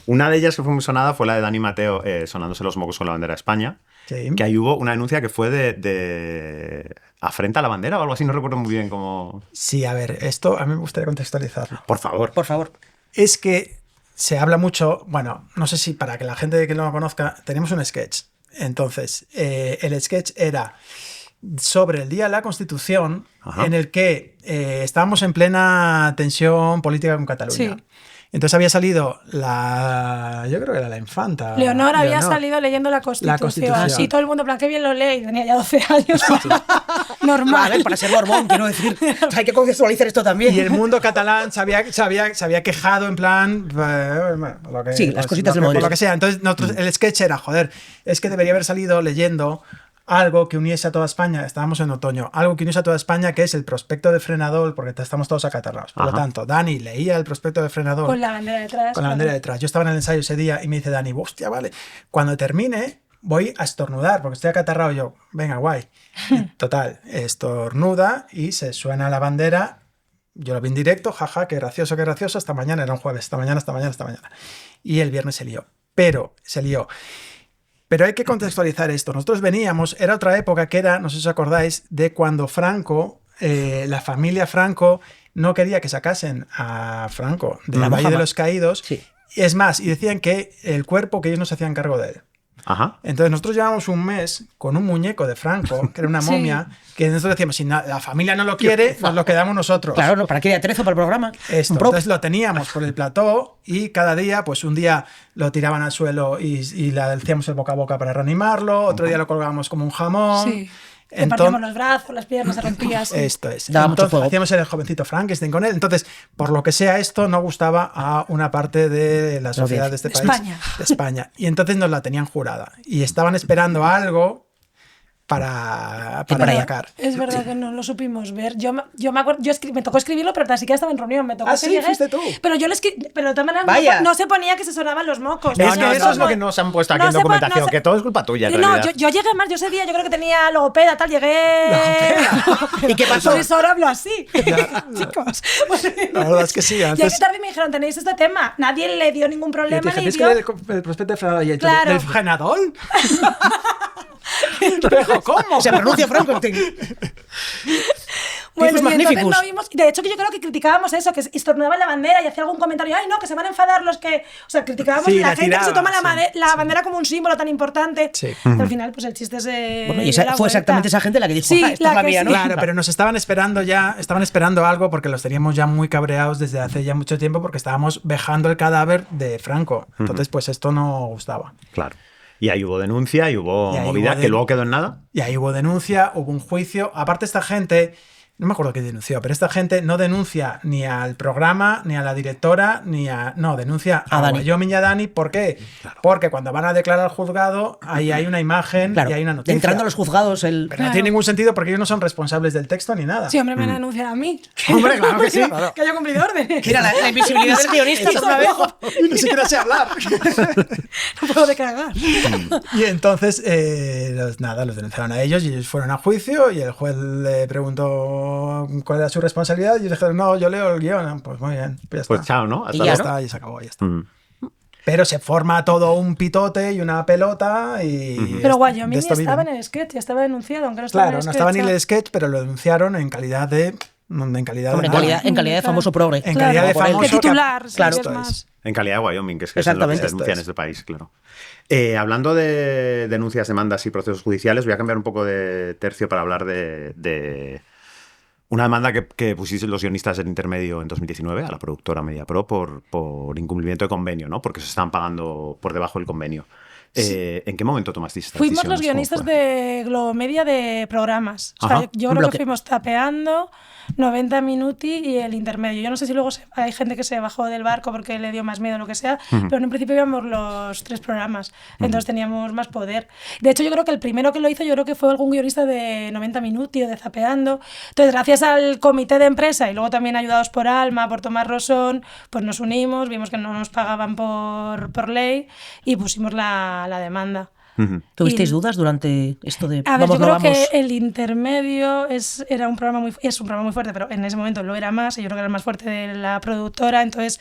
Una de ellas que fue muy sonada fue la de Dani Mateo sonándose los mocos con la bandera de España. Sí. Que ahí hubo una denuncia que fue de afrenta a la bandera o algo así, no recuerdo muy bien cómo... Sí, a ver, esto a mí me gustaría contextualizarlo. Por favor. Por favor. Es que se habla mucho, bueno, no sé si para que la gente que no lo conozca, tenemos un sketch. Entonces, el sketch era sobre el Día de la Constitución, en el que estábamos en plena tensión política con Cataluña. Sí. Entonces había salido yo creo que era la infanta. Leonor había salido leyendo la Constitución. Y todo el mundo, en plan, qué bien lo lee. Y tenía ya 12 años. Normal. A ver, para ser Borbón, quiero decir, hay que contextualizar esto también. Y el mundo catalán se había quejado en plan... lo que, sí, las cositas del por modelo. lo que sea. Entonces el sketch era, joder, es que debería haber salido leyendo algo que uniese a toda España. Estábamos en otoño. Algo que uniese a toda España, que es el prospecto de Frenadol, porque estamos todos acatarrados. Por lo tanto, Dani leía el prospecto de Frenadol. Con la bandera detrás. Con la bandera detrás. Yo estaba en el ensayo ese día y me dice Dani, hostia, vale. Cuando termine, voy a estornudar, porque estoy acatarrado. Yo, venga, guay. Y, total, estornuda y se suena la bandera. Yo lo vi en directo, jaja, qué gracioso, qué gracioso. Hasta mañana, era un jueves. Hasta mañana. Y el viernes se lió. Pero hay que contextualizar esto. Nosotros veníamos, era otra época que era, no sé si os acordáis, de cuando Franco, la familia Franco, no quería que sacasen a Franco del Valle de los Caídos. Sí. Es más, y decían que el cuerpo, que ellos no se hacían cargo de él. Ajá. Entonces nosotros llevamos un mes con un muñeco de Franco, que era una momia, que nosotros decíamos, si la familia no lo quiere, nos lo quedamos nosotros. Claro, no, ¿para qué atrezo para el programa? Esto. Un prop. Entonces lo teníamos por el plató y cada día, pues un día lo tiraban al suelo y le hacíamos el boca a boca para reanimarlo, otro día lo colgábamos como un jamón. Sí. Le partíamos los brazos, las piernas, se rompía así. Esto es. Daba mucho Entonces juego. hacíamos el jovencito Frankenstein con él. Entonces, por lo que sea, esto no gustaba a una parte de la sociedad de este país. De España. Y entonces nos la tenían jurada. Y estaban esperando algo para atacar. Es verdad que no lo supimos ver. Yo me acuerdo, me tocó escribirlo, pero tan siquiera estaba en reunión. Me tocó que sí, llegues, fuiste tú. Pero yo pero de todas maneras Vaya. no se ponía que se sonaban los mocos. Es que eso es lo que nos han puesto aquí en documentación, que todo es culpa tuya, en No, realidad. yo llegué más, yo ese día yo creo que tenía logopeda, tal, llegué... ¿Y qué pasó? Por eso ahora hablo así, chicos. La verdad es que sí. Llegué tarde y me dijeron, tenéis este tema. Nadie le dio ningún problema ni ¿Tenéis dio... que leer el prospecto de Frenadol y el Claro. del Frenadol? ¿Pero cómo? Se pronuncia Frankenstein. Hijos y entonces magníficos. no vimos. De hecho, que yo creo que criticábamos eso, que estornudaban la bandera y hacía algún comentario, ay, no, que se van a enfadar los que. O sea, criticábamos Sí, la la gente que se toma tiraban, la bandera como un símbolo tan importante. Sí. Al final, pues el chiste es. Bueno, y esa, fue exactamente esa gente la que dijo, Sí, esta es la que mía, sí. ¿no? Claro, pero nos estaban esperando algo porque los teníamos ya muy cabreados desde hace ya mucho tiempo porque estábamos vejando el cadáver de Franco. Entonces, pues esto no gustaba. Claro. Y ahí hubo denuncia y hubo movida que luego quedó en nada. Y ahí hubo denuncia, hubo un juicio. Aparte, esta gente, no me acuerdo qué denunció, pero esta gente no denuncia ni al programa, ni a la directora, no, denuncia a Dani. Wyoming y a Dani. ¿Por qué? Porque cuando van a declarar al juzgado, ahí hay una imagen Claro, y hay una noticia. entrando a los juzgados, Pero no Claro. tiene ningún sentido porque ellos no son responsables del texto ni nada. Sí, hombre, me denuncian a mí. Hombre, claro que sí. Que haya cumplido órdenes. Mira, la invisibilidad del guionista otra vez. Ni siquiera sé hablar. No puedo declarar. Y entonces, los denunciaron a ellos y ellos fueron a juicio y el juez le preguntó cuál era su responsabilidad y ellos dijeron, no, yo leo el guión. Pues muy bien, pues ya está. Pues chao, ¿no? Y Ya ya, está, y se acabó, ya está. Mm. Pero se forma todo un pitote y una pelota y... Pero de Wyoming esto estaba en viven. el sketch, ya estaba denunciado, aunque no estaba Claro, en el no sketch. estaba ni en el sketch, pero lo denunciaron en calidad de... En calidad Hombre, de nada. en calidad de famoso progre. En calidad de Por él. famoso... De titular, sí, Claro. que es Esto más. es. En calidad de Wyoming, que es que eso es lo que Exactamente. se denuncia en Esto este país, claro. Hablando de denuncias, demandas y procesos judiciales, voy a cambiar un poco de tercio para hablar de una demanda que pusieron los guionistas del Intermedio en 2019 a la productora MediaPro por incumplimiento de convenio, ¿no? Porque se estaban pagando por debajo del convenio. ¿En qué momento tomasteis esta Fuimos decisión? los ¿Cómo guionistas fue? de Globomedia de programas. O sea, Ajá. yo Un creo bloque. que fuimos Tapeando, 90 Minuti y el Intermedio. Yo no sé si luego hay gente que se bajó del barco porque le dio más miedo o lo que sea, pero en un principio íbamos los 3 programas. Entonces teníamos más poder. De hecho, yo creo que el primero que lo hizo, yo creo que fue algún guionista de 90 Minuti o de Zapeando. Entonces, gracias al comité de empresa y luego también ayudados por Alma, por Tomás Rosón, pues nos unimos, vimos que no nos pagaban por ley y pusimos la demanda. Ujú. ¿Tuvisteis Y- dudas durante esto de A ver, vamos, yo no creo vamos? que el Intermedio es un programa muy fuerte, pero en ese momento lo era más, y yo creo que era el más fuerte de la productora, entonces,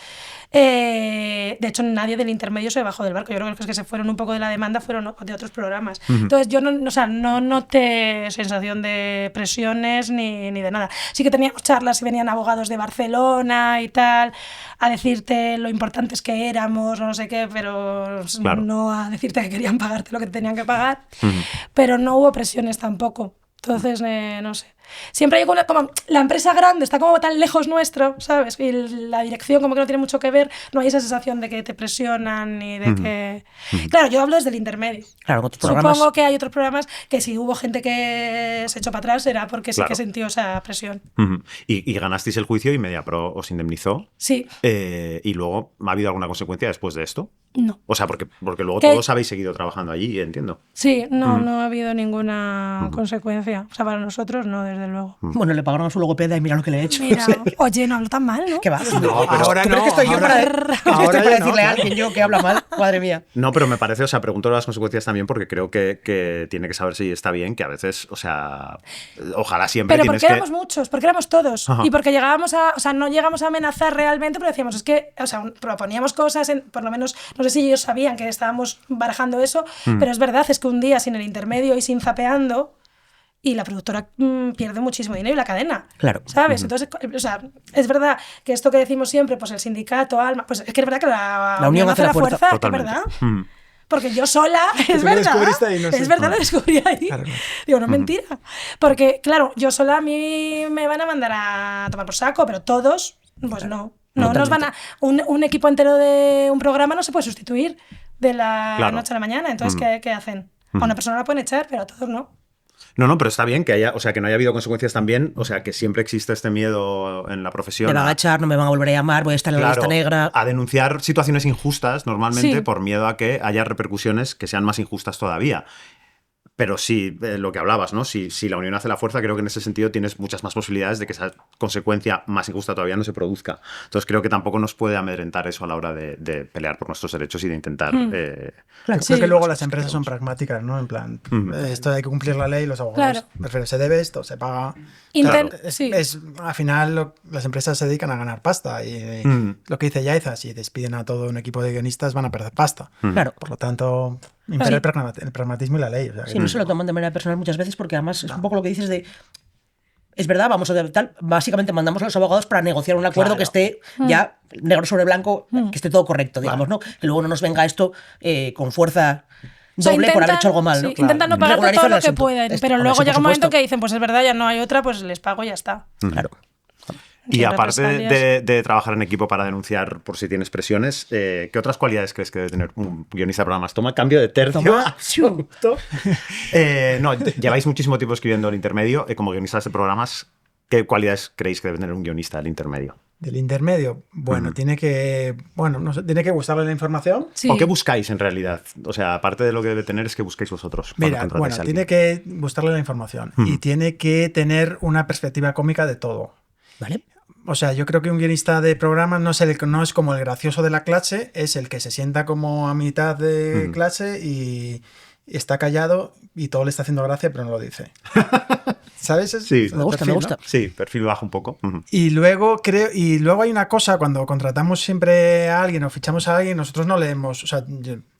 de hecho, nadie del Intermedio se bajó del barco, yo creo que los que se fueron un poco de la demanda fueron de otros programas. Entonces, yo no noté sensación de presiones ni de nada. Sí que teníamos charlas y venían abogados de Barcelona y tal, a decirte lo importantes que éramos, o no sé qué, pero Claro. no a decirte que querían pagarte lo que te tenían que pagar, pero no hubo presiones tampoco. Entonces, no sé. Siempre hay como la empresa grande está como tan lejos nuestro, ¿sabes? Y la dirección como que no tiene mucho que ver, no hay esa sensación de que te presionan ni de que... Claro, yo hablo desde el Intermedio. Claro, con otros programas. Supongo que hay otros programas que si hubo gente que se echó para atrás era porque sí Claro. que sintió esa presión. Ujú. Y ganasteis el juicio y MediaPro os indemnizó. Sí, Y luego, ¿ha habido alguna consecuencia después de esto? no. O sea, porque luego ¿Qué? todos habéis seguido trabajando allí, entiendo. Sí, no ha habido ninguna consecuencia. O sea, para nosotros no, desde luego. Bueno, le pagaron a su logopeda y mira lo que le he hecho. Mira, oye, no hablo tan mal, ¿no? ¿Qué va? No, pero ahora ¿Tú crees no, que estoy yo ahora- para, ¿crees que ahora estoy para ya no, decirle a claro. alguien yo que habla mal? Madre mía. No, pero me parece, o sea, pregunto las consecuencias también porque creo que tiene que saber si está bien, que a veces, o sea, ojalá siempre Pero tienes porque que... éramos muchos, porque éramos todos. Ajá. Y porque llegábamos a. O sea, no llegamos a amenazar realmente, pero decíamos, es que. O sea, proponíamos cosas, por lo menos, no sé si ellos sabían que estábamos barajando eso, pero es verdad, es que un día sin el Intermedio y sin Zapeando. Y la productora pierde muchísimo dinero y la cadena. Claro. ¿Sabes? Entonces, o sea, es verdad que esto que decimos siempre, pues el sindicato, Alma, pues es que es verdad que la unión hace la fuerza, que es Totalmente. verdad. Mm. Porque yo sola, es lo verdad. descubriste ahí, no sé. Es verdad, lo descubrí ahí. Claro. Digo, no es mentira. Porque, claro, yo sola a mí me van a mandar a tomar por saco, pero todos, pues no. No nos van a. Un equipo entero de un programa no se puede sustituir de la Claro. noche a la mañana. Entonces, ¿qué hacen? A una persona la pueden echar, pero a todos no. No, pero está bien que haya, o sea, que no haya habido consecuencias también, o sea, que siempre existe este miedo en la profesión. Me van a echar, no me van a volver a llamar, voy a estar en la Claro, lista negra. a denunciar situaciones injustas normalmente Sí. por miedo a que haya repercusiones que sean más injustas todavía. Pero sí, lo que hablabas, ¿no? Si la unión hace la fuerza, creo que en ese sentido tienes muchas más posibilidades de que esa consecuencia más injusta todavía no se produzca. Entonces creo que tampoco nos puede amedrentar eso a la hora de pelear por nuestros derechos y de intentar... Claro. Yo Sí. creo que luego las empresas son pragmáticas, ¿no? En plan, esto hay que cumplir la ley, los abogados. Claro. Prefiero, se debe esto, se paga. Inten- Claro, sí. al final las empresas se dedican a ganar pasta y lo que dice Yaiza, si despiden a todo un equipo de guionistas van a perder pasta. Claro. Por lo tanto, impera el pragmatismo y la ley. O sea, Sí, no se lo toman de manera personal muchas veces porque además es un poco lo que dices de... es verdad, vamos a tal, básicamente mandamos a los abogados para negociar un acuerdo Claro. que esté ya negro sobre blanco, que esté todo correcto, digamos, ¿no? Que luego no nos venga esto con fuerza O sea, doble por haber hecho algo mal, ¿no? sí, intentan no pagarte Regularizar todo el lo que asunto. pueden, pero Hombre, luego sí, llega por un momento supuesto. que dicen, pues es verdad, ya no hay otra, pues les pago y ya está. Claro. Y Sin aparte represalias. de trabajar en equipo para denunciar por si tienes presiones, ¿qué otras cualidades crees que debe tener un guionista de programas? Toma cambio de tercio. Toma. absoluto. No, lleváis muchísimo tiempo escribiendo el intermedio. Como guionistas de programas, ¿qué cualidades creéis que debe tener un guionista del intermedio? Del intermedio, bueno, tiene que gustarle la información. Sí. ¿O qué buscáis en realidad? O sea, aparte de lo que debe tener, es que buscáis vosotros. cuando Mira, contratáis bueno, a tiene alguien. que gustarle la información y tiene que tener una perspectiva cómica de todo. ¿Vale? O sea, yo creo que un guionista de programas no es como el gracioso de la clase, es el que se sienta como a mitad de clase y está callado y todo le está haciendo gracia, pero no lo dice. ¿Sabes? Sí. Me gusta, me gusta. Sí, perfil bajo un poco. Ujú. Y luego hay una cosa, cuando contratamos siempre a alguien o fichamos a alguien, nosotros no leemos, o sea,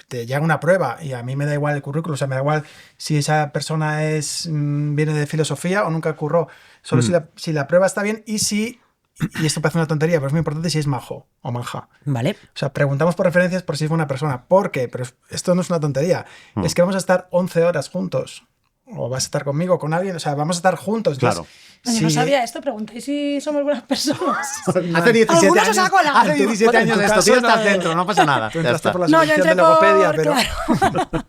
te llega una prueba y a mí me da igual el currículo, o sea, me da igual si esa persona viene de filosofía o nunca curró, solo si la prueba está bien y esto parece una tontería, pero es muy importante si es majo o manja. ¿Vale? O sea, preguntamos por referencias por si es buena persona. ¿Por qué? Pero esto no es una tontería. Es que vamos a estar 11 horas juntos. O vas a estar conmigo o con alguien. O sea, vamos a estar juntos. Entonces, Claro. Yo no sabía esto, preguntáis si somos buenas personas. Hace 17 Algunos años, se sacan la- hace 17 en años tu de esto. caso Tú estás no- dentro, no pasa nada. Tú Ya entraste está. por la No, yo selección entré de logopedia, por... pero... Claro.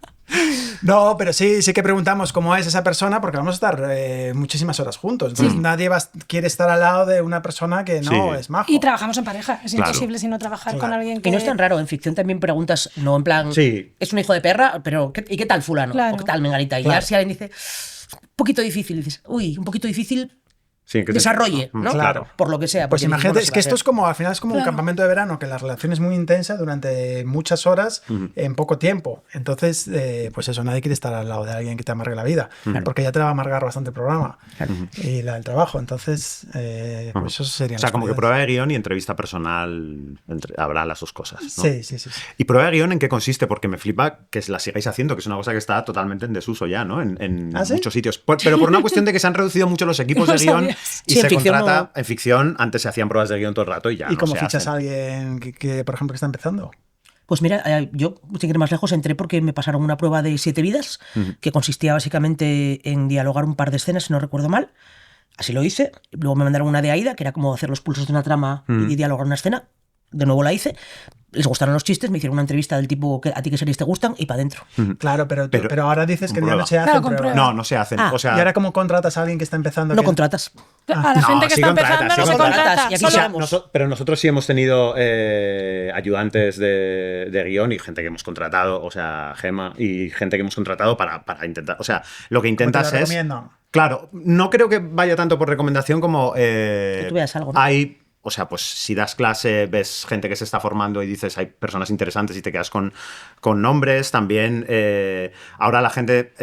No, pero sí que preguntamos cómo es esa persona porque vamos a estar muchísimas horas juntos. Entonces nadie quiere estar al lado de una persona que no Sí. es majo. Y trabajamos en pareja. Es Claro. imposible si no trabajar Claro. con alguien que... Y no es tan raro, en ficción también preguntas, no en plan, Sí. es un hijo de perra, pero ¿y qué tal fulano? Claro. ¿O qué tal menganita? Y Claro. ya si alguien dice, un poquito difícil, dices, uy, un poquito difícil, Sí, que desarrolle, ¿no? Claro. Por lo que sea. Pues porque imagínate, bueno, es se que va a esto hacer. es como, al final es como un Claro. campamento de verano, que la relación es muy intensa durante muchas horas en poco tiempo. Entonces, pues eso, nadie quiere estar al lado de alguien que te amargue la vida, porque ya te va a amargar bastante el programa y el trabajo. Entonces, pues eso sería. O sea, como que prueba de guión y entrevista personal, habrá las dos cosas, ¿no? Sí. ¿Y prueba de guión en qué consiste? Porque me flipa que la sigáis haciendo, que es una cosa que está totalmente en desuso ya, ¿no? En ¿Ah, sí? muchos sitios. Pero por una cuestión de que se han reducido mucho los equipos No de guión sabías. y Sí, en se ficción contrata... no. En ficción, antes se hacían pruebas de guión todo el rato y ya ¿Y no cómo se fichas hacen. a alguien que, por ejemplo, que está empezando? Pues mira, yo, sin ir más lejos, entré porque me pasaron una prueba de 7 vidas, que consistía básicamente en dialogar un par de escenas, si no recuerdo mal. Así lo hice. Luego me mandaron una de Aida, que era como hacer los pulsos de una trama y dialogar una escena. De nuevo la hice. Les gustaron los chistes, me hicieron una entrevista del tipo, a ti qué series te gustan, y para adentro. Claro, pero ahora dices que ya prueba. no se hacen Claro, con pruebas. prueba. No, no se hacen. Ah, o sea, ¿Y ahora cómo contratas a alguien que está empezando? No que- contratas. A la No, gente que sí está contratas, empezando sí no se contratas. contrata. Y aquí o sea, Solo- pero nosotros sí hemos tenido ayudantes de guión y gente que hemos contratado, o sea, Gema, y gente que hemos contratado para intentar. O sea, lo que ¿Cómo te intentas lo es. recomiendan? Claro, no creo que vaya tanto por recomendación como. Que tú veas algo, ¿no? Hay. O sea, pues si das clase, ves gente que se está formando y dices hay personas interesantes y te quedas con nombres. También ahora la gente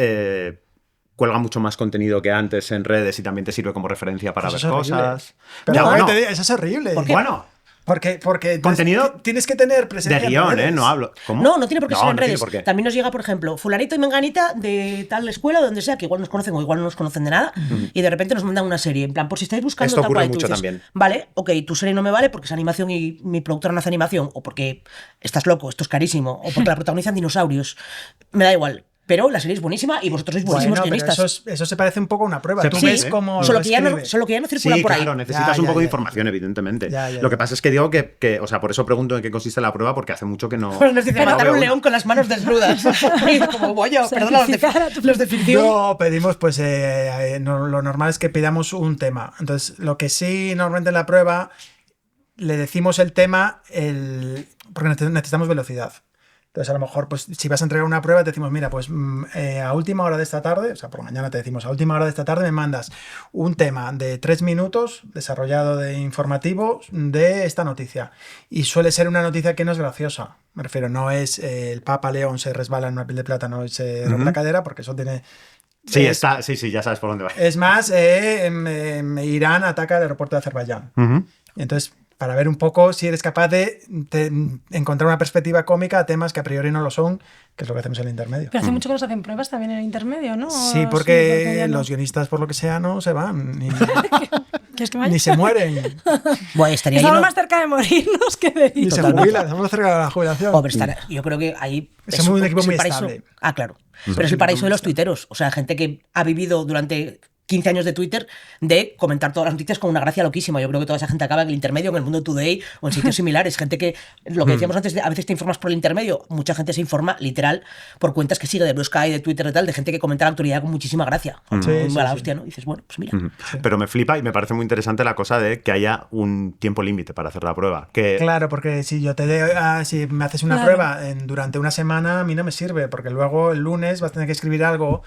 cuelga mucho más contenido que antes en redes y también te sirve como referencia para Pues ver eso es horrible. cosas. Pero Ya, bueno, bueno, eso es horrible. ¿Por qué? bueno, Porque entonces Contenido tienes que tener presencia de en guión, redes. No hablo. ¿Cómo? No, no tiene por qué ser en no tiene redes. por qué. También nos llega, por ejemplo, fulanito y menganita de tal escuela o donde sea, que igual nos conocen o igual no nos conocen de nada, y de repente nos mandan una serie. En plan, por si estáis buscando Esto tal ocurre cual, y tú mucho dices, también. vale, ok, tu serie no me vale porque es animación y mi productora no hace animación, o porque estás loco, esto es carísimo, o porque la protagonizan dinosaurios. Me da igual. Pero la serie es buenísima y vosotros sois buenísimos Bueno, pero guionistas. eso se parece un poco a una prueba. Se Tú puede, ves ¿eh? cómo Solo lo que, ya no, escribe. solo que ya no circulan Sí, por ahí. claro, necesitas Ya, un poco de ya. información, evidentemente. Ya. Lo que pasa es que digo que, o sea, por eso pregunto en qué consiste la prueba, porque hace mucho que no. Pues nos dice, no matar a veo un una. león con las manos desnudas. Y como, voy perdona, Sacrificar a tu- los de ficción. No, pedimos, pues lo normal es que pidamos un tema. Entonces, lo que sí normalmente en la prueba le decimos el tema, porque necesitamos velocidad. Entonces, a lo mejor, pues si vas a entregar una prueba, te decimos, mira, pues a última hora de esta tarde, o sea, por la mañana te decimos, a última hora de esta tarde me mandas un tema de 3 minutos desarrollado de informativo de esta noticia. Y suele ser una noticia que no es graciosa. Me refiero, no es el Papa León se resbala en una piel de plátano y se rompe la cadera, porque eso tiene... Sí, es, sí, ya sabes por dónde va. es más, Irán ataca el aeropuerto de Azerbaiyán. Ujú. Y entonces, para ver un poco si eres capaz de encontrar una perspectiva cómica a temas que a priori no lo son, que es lo que hacemos en el intermedio. Pero hace mucho que nos hacen pruebas también en el intermedio, ¿no? Sí, porque ya no. los guionistas, por lo que sea, no se van, ¿Quieres que vaya? ni se mueren, Bueno, estaría Estamos lleno... más cerca de morirnos que de ir. ni se jubilan, estamos más cerca de la jubilación. Hombre, yo creo que ahí... Somos un equipo muy el paraíso. estable. Ah, claro. Pero es el paraíso de los tuiteros. O sea, gente que ha vivido durante 15 años de Twitter de comentar todas las noticias con una gracia loquísima. Yo creo que toda esa gente acaba en el intermedio, en el Mundo Today o en sitios similares. Gente que, lo que decíamos antes, a veces te informas por el intermedio. Mucha gente se informa, literal, por cuentas que sigue de Blue Sky, de Twitter y tal, de gente que comenta la actualidad con muchísima gracia. Muy mala hostia, ¿no? Y dices, bueno, pues mira. Pero me flipa y me parece muy interesante la cosa de que haya un tiempo límite para hacer la prueba. Que... Claro, porque si yo si me haces una prueba durante una semana, a mí no me sirve, porque luego el lunes vas a tener que escribir algo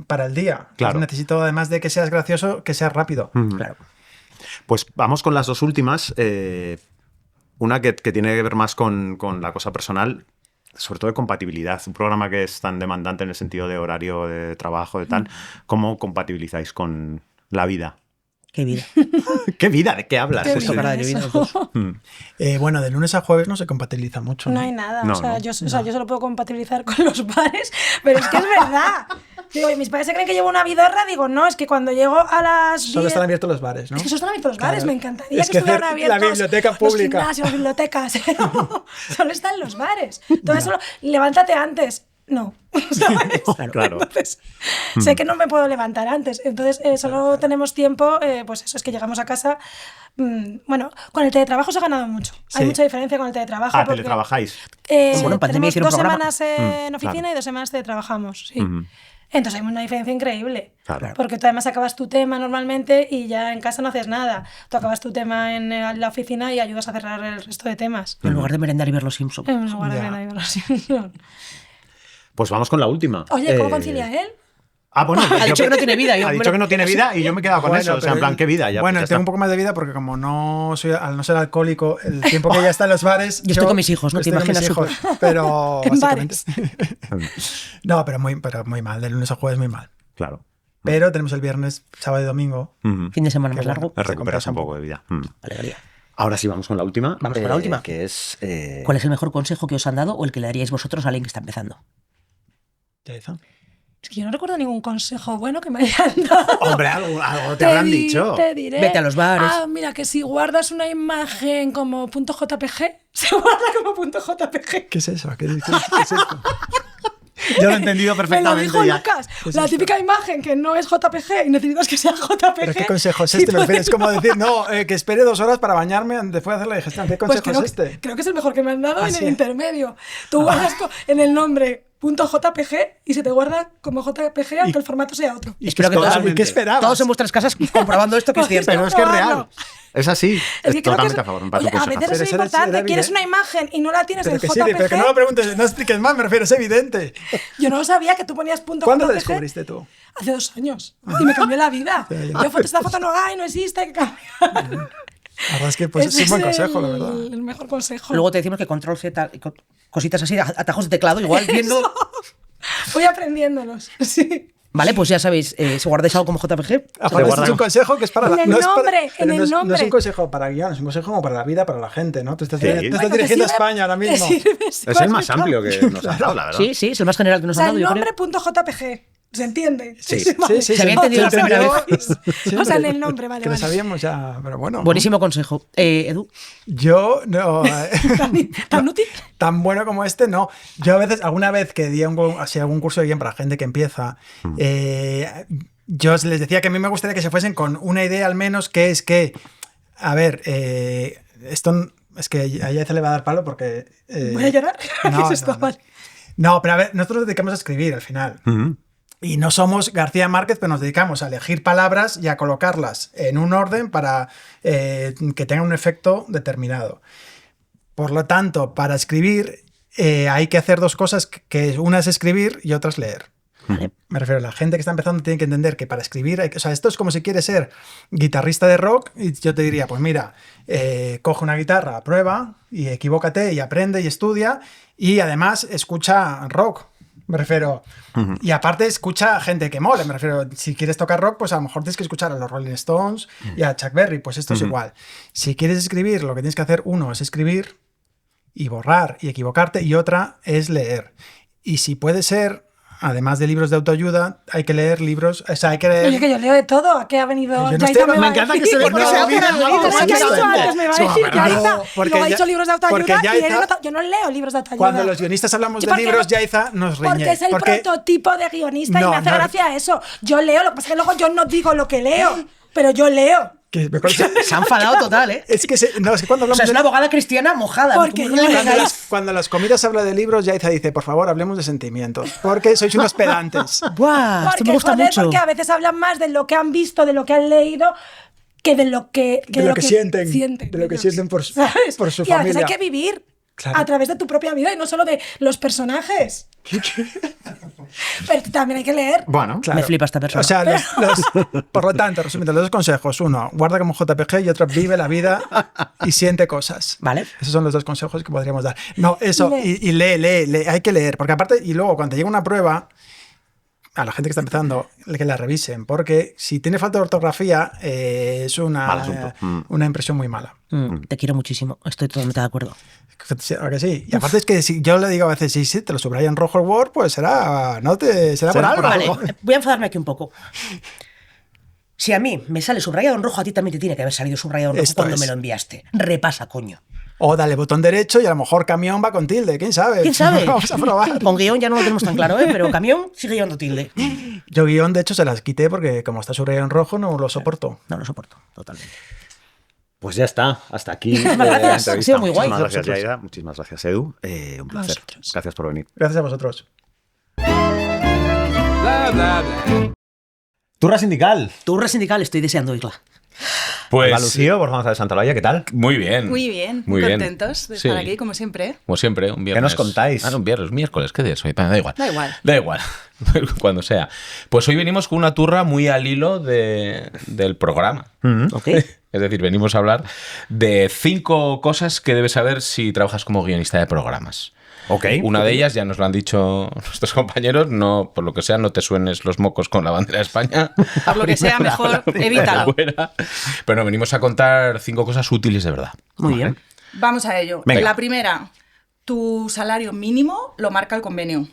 para el día. Claro. Necesito, además de que seas gracioso, que seas rápido. Claro. Pues vamos con las dos últimas. Una que tiene que ver más con la cosa personal, sobre todo de compatibilidad. Un programa que es tan demandante en el sentido de horario de trabajo, de tal. ¿Cómo compatibilizáis con la vida? Qué vida. ¿Qué vida? ¿De qué hablas? Qué Eso vida. Cara de vida, los dos. Bueno, de lunes a jueves no se compatibiliza mucho. No hay nada. No, o sea, no. yo solo puedo compatibilizar con los bares, pero es que es verdad. Digo, y mis padres se creen que llevo una vidorra. Digo, no, es que cuando llego a las Solo 10... están abiertos los bares, ¿no? Es que solo están abiertos los bares, Claro. me encantaría Es que estuvieran hacer abiertos la biblioteca pública. los gimnasios, las bibliotecas. No, solo están los bares. Todo eso, levántate antes. No, ¿sabes? Claro. Entonces, sé que no me puedo levantar antes. Entonces, solo tenemos tiempo, pues eso, es que llegamos a casa. Bueno, con el teletrabajo se ha ganado mucho. Sí. Hay mucha diferencia con el teletrabajo. Ah, porque, teletrabajáis. Bueno, en pandemia tenemos hicieron 2 programa. semanas en oficina claro. y 2 semanas teletrabajamos, sí. Ujú. Entonces hay una diferencia increíble. Claro. Porque tú además acabas tu tema normalmente y ya en casa no haces nada. Tú acabas tu tema en la oficina y ayudas a cerrar el resto de temas. En lugar de merendar y ver los Simpsons. En lugar de Ya. ver ahí los Simpsons. Pues vamos con la última. Oye, ¿cómo concilia él? Ah, bueno. Ha dicho que no tiene vida. Ha dicho que no tiene vida y yo me he quedado con Bueno, eso. O sea, en pero plan, ¿qué vida? Ya, bueno, ya tengo está. un poco más de vida porque como al no ser alcohólico, el tiempo que ya está en los bares... Yo estoy con mis hijos, ¿no? Te estoy con mis imaginas hijos, pero En básicamente... No, pero muy mal, de lunes a jueves muy mal. Claro. Pero tenemos el viernes, sábado y domingo. Ujú. Fin de semana Qué más bueno. largo. Recuperas compensa un un poco de vida. Mm. Alegría. Ahora sí, vamos con la última. Vamos con la última. Que es... ¿Cuál es el mejor consejo que os han dado o el que le daríais vosotros a alguien que está empezando? ¿Ya hizo? Es que yo no recuerdo ningún consejo bueno que me hayan dado. Hombre, algo te habrán dicho. Te diré. Vete a los bares. Ah, mira, que si guardas una imagen como .jpg, se guarda como .jpg. ¿Qué es eso? ¿Qué es esto? Yo lo he entendido Me lo perfectamente dijo ya. Lucas. ¿Qué es La esto? típica imagen que no es JPG y necesitas que sea JPG. ¿Pero qué consejo es y este? Me puedes- refiero, es como decir, no, que espere 2 horas para bañarme después de hacer la digestión. ¿Qué Pues consejo es este? creo que es el mejor que me han dado ¿Ah, en sí? el intermedio. Tú guardas en el nombre .jpg y se te guarda como JPG aunque el formato sea otro. ¿Y Espero que qué- todos- ¿y qué esperabas? Todos en vuestras casas comprobando esto que es cierto. Pero es que es real. Probarlo. Es así. Es que creo que Totalmente a favor. Me parece oye, un a consejo. veces Pero es eso era importante. Quieres evidente. una imagen y no la tienes Pero en que sí, JPG. pero que no lo preguntes, no expliques más, me refiero, es evidente. Yo no lo sabía que tú ponías ¿Cuándo lo .jpg. descubriste tú? Hace 2 años. Y me cambió la vida. Ya, ya. Yo esta foto no hay, no existe, hay que cambiar. La verdad es que pues, Ese es un buen consejo, la verdad. El mejor consejo. Luego te decimos que control Z, cositas así, atajos de teclado, igual viendo. Voy aprendiéndolos. Sí. Vale, pues ya sabéis, si guardáis algo como JPG, Aparte, este es un consejo que es para En el no es para- nombre, pero en no el es- No nombre. es un consejo para guión, es un consejo como para la vida, para la gente, ¿no? Tú estás, Sí. tú estás Bueno, dirigiendo a España ahora mismo. Es el más amplio que nos han dado, la verdad. sí, sí, es el más general que nos O sea, han el dado, yo creo. nombre .jpg. ¿Se entiende? Sí. Vale. Sí, Se había entendido la primera vez. O sea, en el nombre, vale. Que lo vale. sabíamos ya, pero bueno. Buenísimo consejo. Edu, Yo no. ¿Tan útil? Tan bueno como este, no. Yo a veces, alguna vez que di así algún curso de guión para gente que empieza, yo les decía que a mí me gustaría que se fuesen con una idea al menos, que es que, a ver, esto es que a ella se le va a dar palo porque... ¿Voy a llorar? ¿Qué no, es esto? no. Vale. No, pero a ver, nosotros nos dedicamos a escribir al final. Ujú. Y no somos García Márquez, pero nos dedicamos a elegir palabras y a colocarlas en un orden para que tengan un efecto determinado. Por lo tanto, para escribir hay que hacer 2 cosas, que una es escribir y otra es leer. vale. Me refiero a la gente que está empezando tiene que entender que para escribir, o sea, esto es como si quieres ser guitarrista de rock y yo te diría, pues mira, coge una guitarra, prueba y equivócate y aprende y estudia y además escucha rock. Me refiero. Y aparte escucha a gente que mole. Me refiero, si quieres tocar rock, pues a lo mejor tienes que escuchar a los Rolling Stones y a Chuck Berry. Pues esto es igual. Si quieres escribir, lo que tienes que hacer, uno, es escribir y borrar y equivocarte, y otra es leer. Y si puede ser, además de libros de autoayuda, hay que leer libros, o sea, hay que leer... Oye, que yo leo de todo. ¿A qué ha venido Yo no Yaiza? estoy- me va a encanta que decir? se Porque no, se ha mira, quedado- no, como porque ha dicho Yaiza- antes, me va a decir No, Yaiza. porque Y luego ha ya- dicho libros de porque autoayuda y Yaiza- yo no leo libros de autoayuda. Cuando los guionistas hablamos Sí, de porque libros, no- Yaiza nos riñe. Porque es el prototipo de guionista y No, me hace no. gracia eso. Yo leo, lo que pasa es que luego yo no digo lo que leo, pero yo leo. Que me parece- Se ha enfadado total, ¿eh? es que no, es que cuando O hablamos sea, es de... una abogada cristiana mojada. Porque Como yo no le leo. digáis. Cuando las comidas habla de libros, Yaiza dice, por favor, hablemos de sentimientos, porque sois unos pedantes. Buah, esto Porque, me gusta joder, mucho. porque a veces hablan más de lo que han visto, de lo que han leído, que de lo que, De lo que sienten, de lo que ellos, sienten por su y a veces familia. hay que vivir Claro. a través de tu propia vida y no solo de los personajes. Pero también hay que leer. Bueno, Claro. Me flipa esta persona. O sea, por lo tanto, resumiendo, los dos consejos. Uno, guarda como JPG, y otro, vive la vida y siente cosas. Vale. Esos son los dos consejos que podríamos dar. No, eso, Lee. y lee, hay que leer. Porque aparte, y luego cuando te llega una prueba, a la gente que está empezando, que la revisen. Porque si tiene falta de ortografía, es Mal asunto. una impresión muy mala. Te quiero muchísimo. Estoy totalmente de acuerdo. ¿A que sí? Y aparte es que si yo le digo a veces, si te lo subraya en rojo el Word, pues será por algo. Vale, voy a enfadarme aquí un poco. Si a mí me sale subrayado en rojo, a ti también te tiene que haber salido subrayado en rojo Esto cuando es. me lo enviaste. Repasa, coño. O dale botón derecho y a lo mejor camión va con tilde, ¿quién sabe? ¿Quién sabe? Vamos a probar. Con guión ya no lo tenemos tan claro, ¿eh? Pero camión sigue llevando tilde. Yo guión, de hecho, se las quité porque como está subrayado en rojo no lo soporto. No lo soporto, totalmente. pues ya está. Hasta aquí. Muchísimas la gracias. entrevista. Ha sido muy guay. Muchísimas gracias, Vosotros. Yaida. Muchísimas gracias, Edu. Un placer. vosotros. Gracias por venir. Gracias a vosotros. Turra sindical. Turra sindical, estoy deseando oírla. Pues Eva Lucío, Borja González Santolaya, ¿qué tal? muy bien. Muy bien, Muy muy bien. contentos de Sí. estar aquí, como siempre. Como siempre, un viernes. nos contáis? Ah, no, un viernes, miércoles, ¿qué día es hoy? Da igual. Da igual. Da igual, cuando sea. Pues hoy venimos con una turra muy al hilo del programa. ¿Ok? Es decir, venimos a hablar de 5 cosas que debes saber si trabajas como guionista de programas. Ok. Una de ellas, ya nos lo han dicho nuestros compañeros, no, por lo que sea, no te suenes los mocos con la bandera de España. Por lo que sea, mejor evítalo. Fuera. Pero no, venimos a contar 5 cosas útiles de verdad. Muy bien. Vamos a ello. Venga. La primera, tu salario mínimo lo marca el convenio.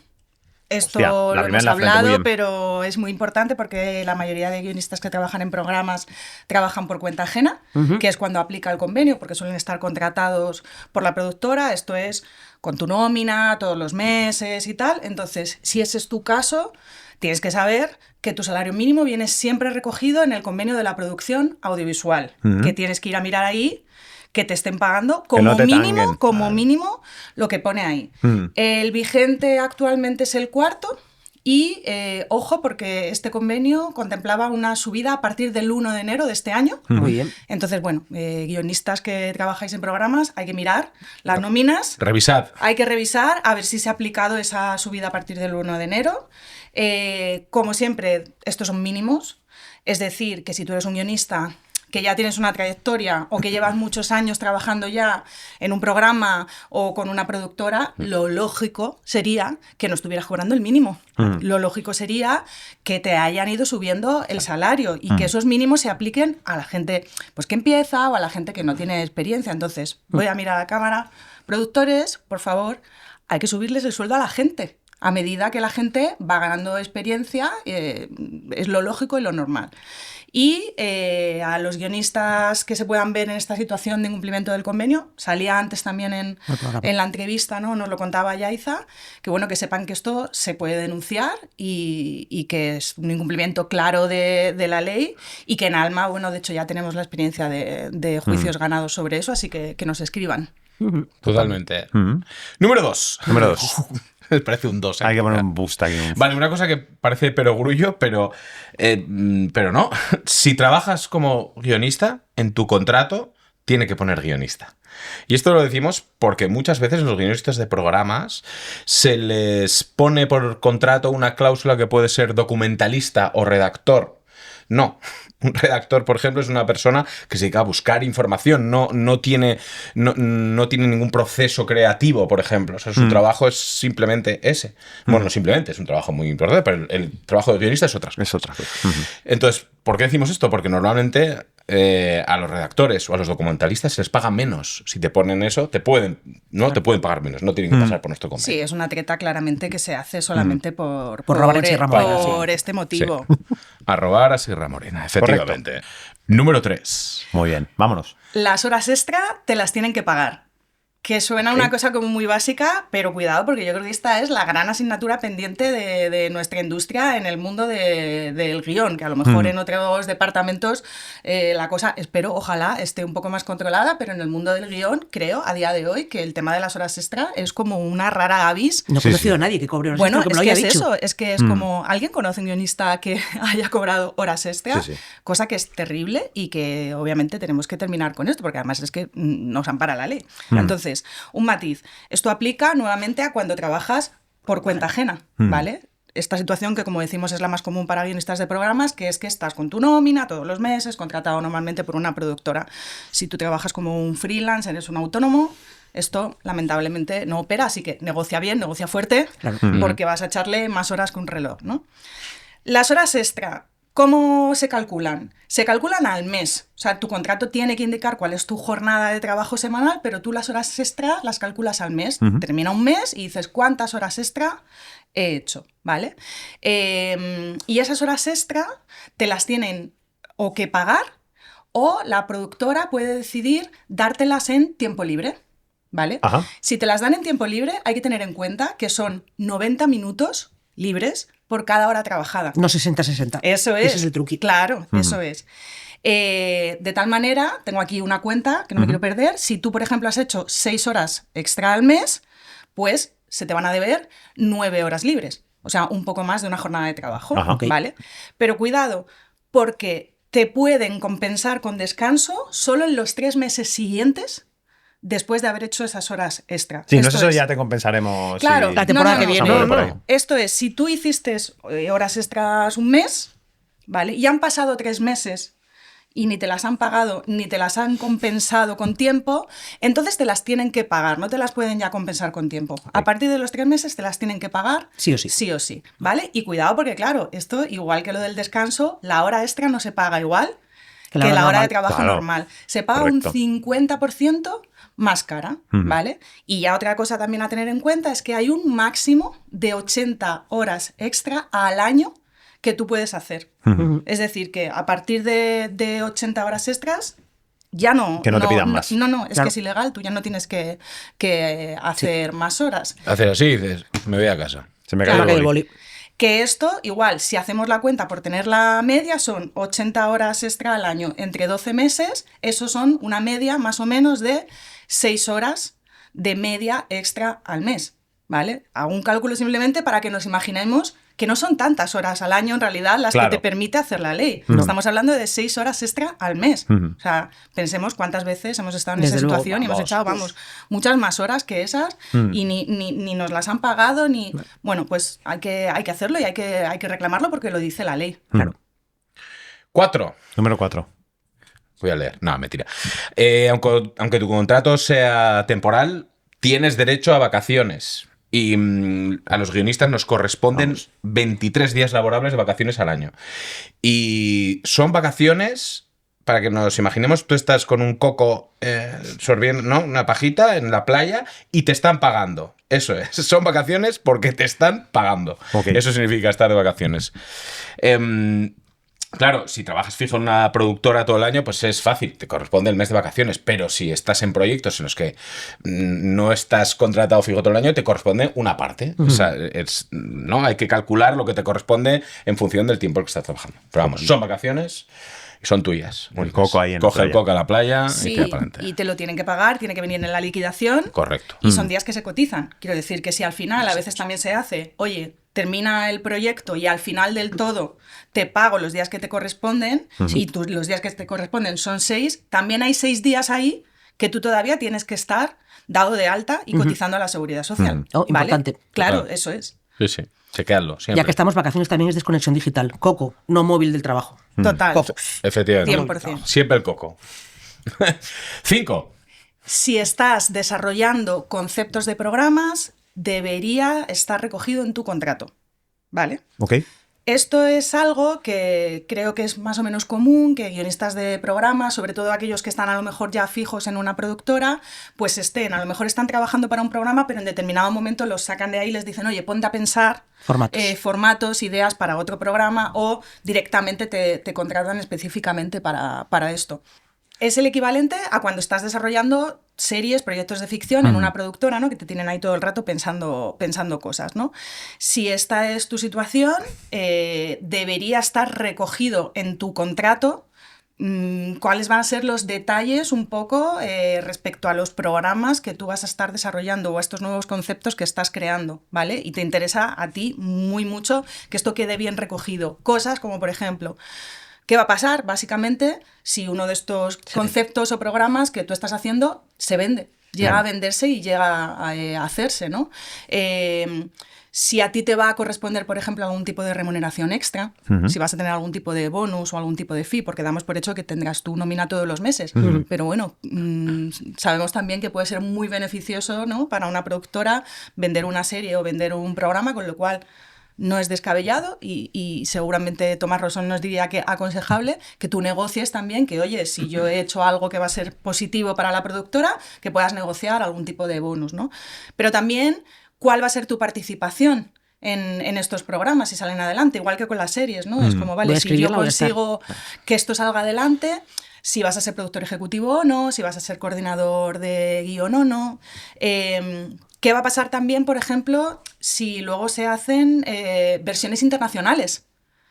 Esto Hostia, la lo primera hemos en la frente, muy hablado, bien. pero es muy importante porque la mayoría de guionistas que trabajan en programas trabajan por cuenta ajena, que es cuando aplica el convenio, porque suelen estar contratados por la productora, esto es con tu nómina, todos los meses y tal. Entonces, si ese es tu caso, tienes que saber que tu salario mínimo viene siempre recogido en el convenio de la producción audiovisual, que tienes que ir a mirar ahí que te estén pagando como no te mínimo, tanguen. como Vale. mínimo lo que pone ahí. El vigente actualmente es el cuarto y, ojo, porque este convenio contemplaba una subida a partir del 1 de enero de este año. Muy bien. Entonces, bueno, guionistas que trabajáis en programas, hay que mirar las nóminas. Revisad. Hay que revisar a ver si se ha aplicado esa subida a partir del 1 de enero. Como siempre, estos son mínimos. Es decir, que si tú eres un guionista que ya tienes una trayectoria o que llevas muchos años trabajando ya en un programa o con una productora, lo lógico sería que no estuvieras cobrando el mínimo. Lo lógico sería que te hayan ido subiendo el salario y que esos mínimos se apliquen a la gente pues, que empieza o a la gente que no tiene experiencia. Entonces, voy a mirar a la cámara. Productores, por favor, hay que subirles el sueldo a la gente. A medida que la gente va ganando experiencia, es lo lógico y lo normal. Y a los guionistas que se puedan ver en esta situación de incumplimiento del convenio, salía antes también en la entrevista, ¿no? Nos lo contaba Yaiza, que bueno, que sepan que esto se puede denunciar y que es un incumplimiento claro de la ley y que en Alma, bueno, de hecho ya tenemos la experiencia de juicios ganados sobre eso, así que nos escriban. Totalmente. Número 2. Número 2. Me parece un 2. Hay que poner un boost aquí. Vale, una cosa que parece perogrullo, pero no. Si trabajas como guionista, en tu contrato tiene que poner guionista. Y esto lo decimos porque muchas veces los guionistas de programas se les pone por contrato una cláusula que puede ser documentalista o redactor No. Un redactor, por ejemplo, es una persona que se dedica a buscar información, no tiene ningún proceso creativo, por ejemplo. O sea, su trabajo es simplemente ese. Bueno, no simplemente, es un trabajo muy importante, pero el trabajo de guionista es otra cosa. Es otra cosa. Entonces, ¿por qué decimos esto? Porque normalmente a los redactores o a los documentalistas se les paga menos. Si te ponen eso, te pueden pagar menos, no tienen que pasar por nuestro convenio. Sí, es una treta claramente que se hace solamente por robar en Sierra Morena, por este motivo. Sí. A robar a Sierra Morena, efectivamente. Correcto. Número 3. Muy bien, vámonos. Las horas extra te las tienen que pagar. Que suena una cosa como muy básica, pero cuidado, porque yo creo que esta es la gran asignatura pendiente de nuestra industria en el mundo del guión, que a lo mejor en otros departamentos la cosa, espero, ojalá esté un poco más controlada, pero en el mundo del guión creo a día de hoy que el tema de las horas extra es como una rara avis. No he conocido a nadie que cobre horas Bueno, extra, que me es lo que haya es dicho. eso, es que es como, ¿alguien conoce un guionista que haya cobrado horas extra? Sí, sí. Cosa que es terrible y que obviamente tenemos que terminar con esto, porque además es que nos ampara la ley. Entonces, un matiz. Esto aplica nuevamente a cuando trabajas por cuenta ajena, ¿vale? Esta situación que, como decimos, es la más común para guionistas de programas, que es que estás con tu nómina todos los meses, contratado normalmente por una productora. Si tú trabajas como un freelance, eres un autónomo, esto lamentablemente no opera, así que negocia bien, negocia fuerte, porque vas a echarle más horas que un reloj, ¿no? Las horas extra, ¿cómo se calculan? Se calculan al mes. O sea, tu contrato tiene que indicar cuál es tu jornada de trabajo semanal, pero tú las horas extra las calculas al mes. Termina un mes y dices, ¿cuántas horas extra he hecho? ¿Vale? Y esas horas extra te las tienen o que pagar o la productora puede decidir dártelas en tiempo libre. ¿Vale? Ajá. Si te las dan en tiempo libre, hay que tener en cuenta que son 90 minutos libres por cada hora trabajada. No 60-60. Eso es. Ese es el truquito. Claro, eso es. De tal manera, tengo aquí una cuenta que no me quiero perder. Si tú, por ejemplo, has hecho 6 horas extra al mes, pues se te van a deber 9 horas libres. O sea, un poco más de una jornada de trabajo. Ajá. ¿Vale? Pero cuidado, porque te pueden compensar con descanso solo en los 3 meses siguientes después de haber hecho esas horas extra. Sí, Esto no sé, eso es- ya te compensaremos. Claro, La temporada que viene. No, no. Esto es, si tú hiciste horas extras un mes, ¿vale? Y han pasado 3 meses y ni te las han pagado, ni te las han compensado con tiempo, entonces te las tienen que pagar, no te las pueden ya compensar con tiempo. A partir de los 3 meses te las tienen que pagar Sí o sí. sí o sí, ¿vale? Y cuidado porque, claro, esto, igual que lo del descanso, la hora extra no se paga igual que la hora normal. de trabajo Claro. normal. Se paga Correcto. un 50% más cara, ¿vale? Y ya otra cosa también a tener en cuenta es que hay un máximo de 80 horas extra al año que tú puedes hacer. Es decir, que a partir de 80 horas extras ya no... Que no te pidan más. No, es Claro. que es ilegal, tú ya no tienes que hacer más horas. Hacer así y dices, me voy a casa. Se me Claro, cae que el el boli. boli. Que esto, igual, si hacemos la cuenta por tener la media, son 80 horas extra al año entre 12 meses. Eso son una media más o menos de 6 horas de media extra al mes, ¿vale? Hago un cálculo simplemente para que nos imaginemos que no son tantas horas al año en realidad las Claro. que te permite hacer la ley. Estamos hablando de 6 horas extra al mes. O sea, pensemos cuántas veces hemos estado en Desde esa luego, situación y hemos vamos. echado, muchas más horas que esas y ni nos las han pagado, ni... Bueno, pues hay que hacerlo y hay que reclamarlo porque lo dice la ley. Claro. 4. Número 4. Voy a leer. No, mentira. Aunque tu contrato sea temporal, tienes derecho a vacaciones. Y a los guionistas nos corresponden 23 días laborables de vacaciones al año. Y son vacaciones, para que nos imaginemos, tú estás con un coco sorbiendo, ¿no? Una pajita en la playa y te están pagando. Eso es. Son vacaciones porque te están pagando. Ok. Eso significa estar de vacaciones. Claro, si trabajas fijo en una productora todo el año, pues es fácil, te corresponde el mes de vacaciones, pero si estás en proyectos en los que no estás contratado fijo todo el año, te corresponde una parte. O sea, ¿no? Hay que calcular lo que te corresponde en función del tiempo que estás trabajando. Pero vamos, son vacaciones y son tuyas. El coco ahí en la Coge el playa. coco a la playa y Sí, tira para adelante. y te lo tienen que pagar, tiene que venir en la liquidación. Correcto. Y son días que se cotizan. Quiero decir que si al final, a veces también se hace, oye, termina el proyecto y al final del todo te pago los días que te corresponden y los días que te corresponden son 6, también hay 6 días ahí que tú todavía tienes que estar dado de alta y cotizando a la Seguridad Social. Oh, ¿vale? importante. Claro, Total. eso es. Sí, sí. Chequeadlo, siempre. Ya que estamos, vacaciones también es desconexión digital. Coco, no móvil del trabajo. Total. Coco. Efectivamente. 100%. Siempre el coco. 5. Si estás desarrollando conceptos de programas, debería estar recogido en tu contrato. ¿Vale? Ok. Esto es algo que creo que es más o menos común, que guionistas de programas, sobre todo aquellos que están a lo mejor ya fijos en una productora, pues a lo mejor están trabajando para un programa, pero en determinado momento los sacan de ahí y les dicen, oye, ponte a pensar formatos, ideas para otro programa, o directamente te contratan específicamente para esto. Es el equivalente a cuando estás desarrollando series, proyectos de ficción en una productora, ¿no? Que te tienen ahí todo el rato pensando cosas, ¿no? Si esta es tu situación, debería estar recogido en tu contrato cuáles van a ser los detalles un poco respecto a los programas que tú vas a estar desarrollando o a estos nuevos conceptos que estás creando, ¿vale? Y te interesa a ti muy mucho que esto quede bien recogido. Cosas como, por ejemplo, ¿qué va a pasar, básicamente, si uno de estos conceptos o programas que tú estás haciendo se vende? Llega a venderse y llega a hacerse, ¿no? Si a ti te va a corresponder, por ejemplo, algún tipo de remuneración extra, si vas a tener algún tipo de bonus o algún tipo de fee, porque damos por hecho que tendrás tu nómina todos los meses. Pero bueno, sabemos también que puede ser muy beneficioso, ¿no? Para una productora vender una serie o vender un programa, con lo cual no es descabellado y seguramente Tomás Rosón nos diría que aconsejable que tú negocies también, que oye, si yo he hecho algo que va a ser positivo para la productora, que puedas negociar algún tipo de bonus, ¿no? Pero también, ¿cuál va a ser tu participación en estos programas si salen adelante? Igual que con las series, ¿no? Es como, vale, si yo consigo que esto salga adelante, si vas a ser productor ejecutivo o no, si vas a ser coordinador de guión o no. ¿Qué va a pasar también, por ejemplo, si luego se hacen versiones internacionales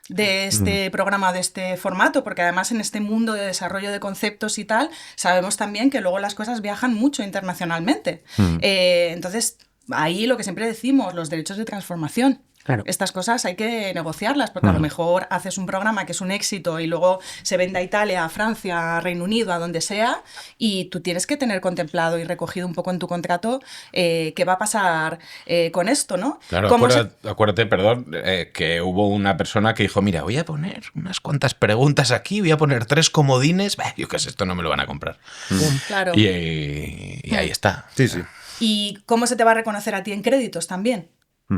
de este programa, de este formato? Porque además en este mundo de desarrollo de conceptos y tal, sabemos también que luego las cosas viajan mucho internacionalmente. Entonces, ahí lo que siempre decimos, los derechos de transformación. Claro. Estas cosas hay que negociarlas, porque a lo mejor haces un programa que es un éxito y luego se vende a Italia, a Francia, a Reino Unido, a donde sea, y tú tienes que tener contemplado y recogido un poco en tu contrato qué va a pasar con esto, ¿no? Claro, acuérdate, que hubo una persona que dijo, mira, voy a poner unas cuantas preguntas aquí, voy a poner 3 comodines, yo qué sé, esto no me lo van a comprar. Claro. Y ahí está. Sí, sí. ¿Y cómo se te va a reconocer a ti en créditos también?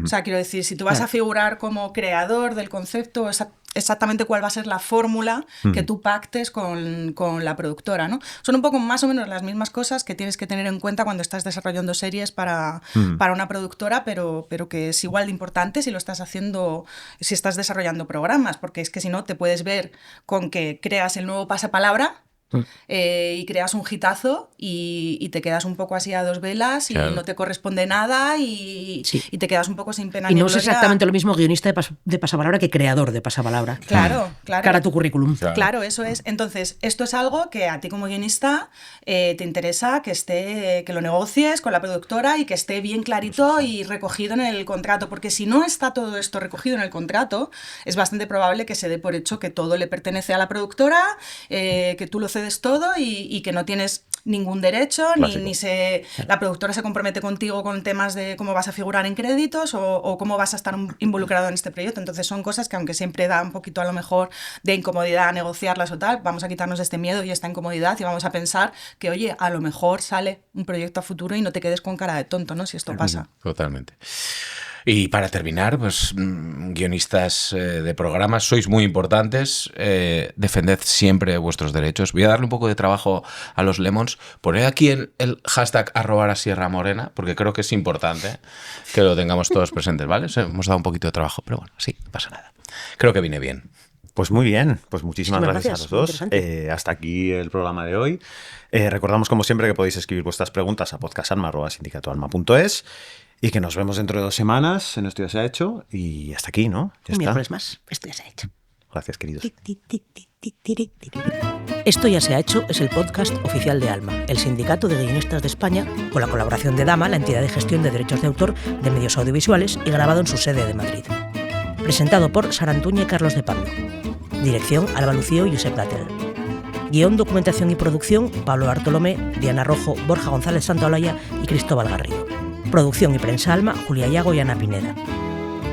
O sea, quiero decir, si tú vas a figurar como creador del concepto, exactamente cuál va a ser la fórmula que tú pactes con la productora, ¿no? Son un poco más o menos las mismas cosas que tienes que tener en cuenta cuando estás desarrollando series para una productora, pero que es igual de importante si lo estás haciendo, si estás desarrollando programas, porque es que si no te puedes ver con que creas el nuevo pasapalabra y creas un hitazo y te quedas un poco así a 2 velas y no te corresponde nada y te quedas un poco sin pena ni gloria. Y no es exactamente lo mismo guionista de pasapalabra que creador de pasapalabra. Claro. Cara a tu currículum. Claro, eso es. Entonces, esto es algo que a ti como guionista te interesa que lo negocies con la productora y que esté bien clarito y recogido en el contrato, porque si no está todo esto recogido en el contrato, es bastante probable que se dé por hecho que todo le pertenece a la productora, que tú lo cedes todo y que no tienes ningún derecho, ni la productora se compromete contigo con temas de cómo vas a figurar en créditos o cómo vas a estar involucrado en este proyecto. Entonces son cosas que, aunque siempre da un poquito a lo mejor de incomodidad negociarlas o tal, vamos a quitarnos este miedo y esta incomodidad y vamos a pensar que, oye, a lo mejor sale un proyecto a futuro y no te quedes con cara de tonto, ¿no? Si esto pasa. Totalmente. Y para terminar, pues guionistas de programas, sois muy importantes, defended siempre vuestros derechos. Voy a darle un poco de trabajo a los Lemons. Poned aquí el hashtag @Sierra-Morena, porque creo que es importante que lo tengamos todos presentes, ¿vale? Hemos dado un poquito de trabajo, pero bueno, sí, no pasa nada. Creo que viene bien. Pues muy bien, pues muchísimas gracias a los dos. Hasta aquí el programa de hoy. Recordamos, como siempre, que podéis escribir vuestras preguntas a podcastalma@sindicatoalma.es y que nos vemos dentro de 2 semanas en Esto ya se ha hecho. Y hasta aquí, ¿no? Ya está. Miércoles más. Esto ya se ha hecho. Gracias, queridos. Esto ya se ha hecho es el podcast oficial de Alma, el sindicato de guionistas de España, con la colaboración de Dama, la entidad de gestión de derechos de autor de medios audiovisuales, y grabado en su sede de Madrid. Presentado por Sara Antuña y Carlos de Pando. Dirección: Alba Lucío y Josep Platel. Guión, documentación y producción: Pablo Bartolomé, Diana Rojo, Borja González Santaolalla y Cristóbal Garrido. Producción y prensa Alma: Julia Yago y Ana Pineda.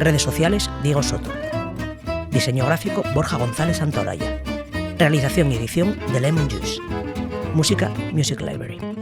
Redes sociales, Diego Soto. Diseño gráfico, Borja González Santaolalla. Realización y edición de Lemon Juice. Música, Music Library.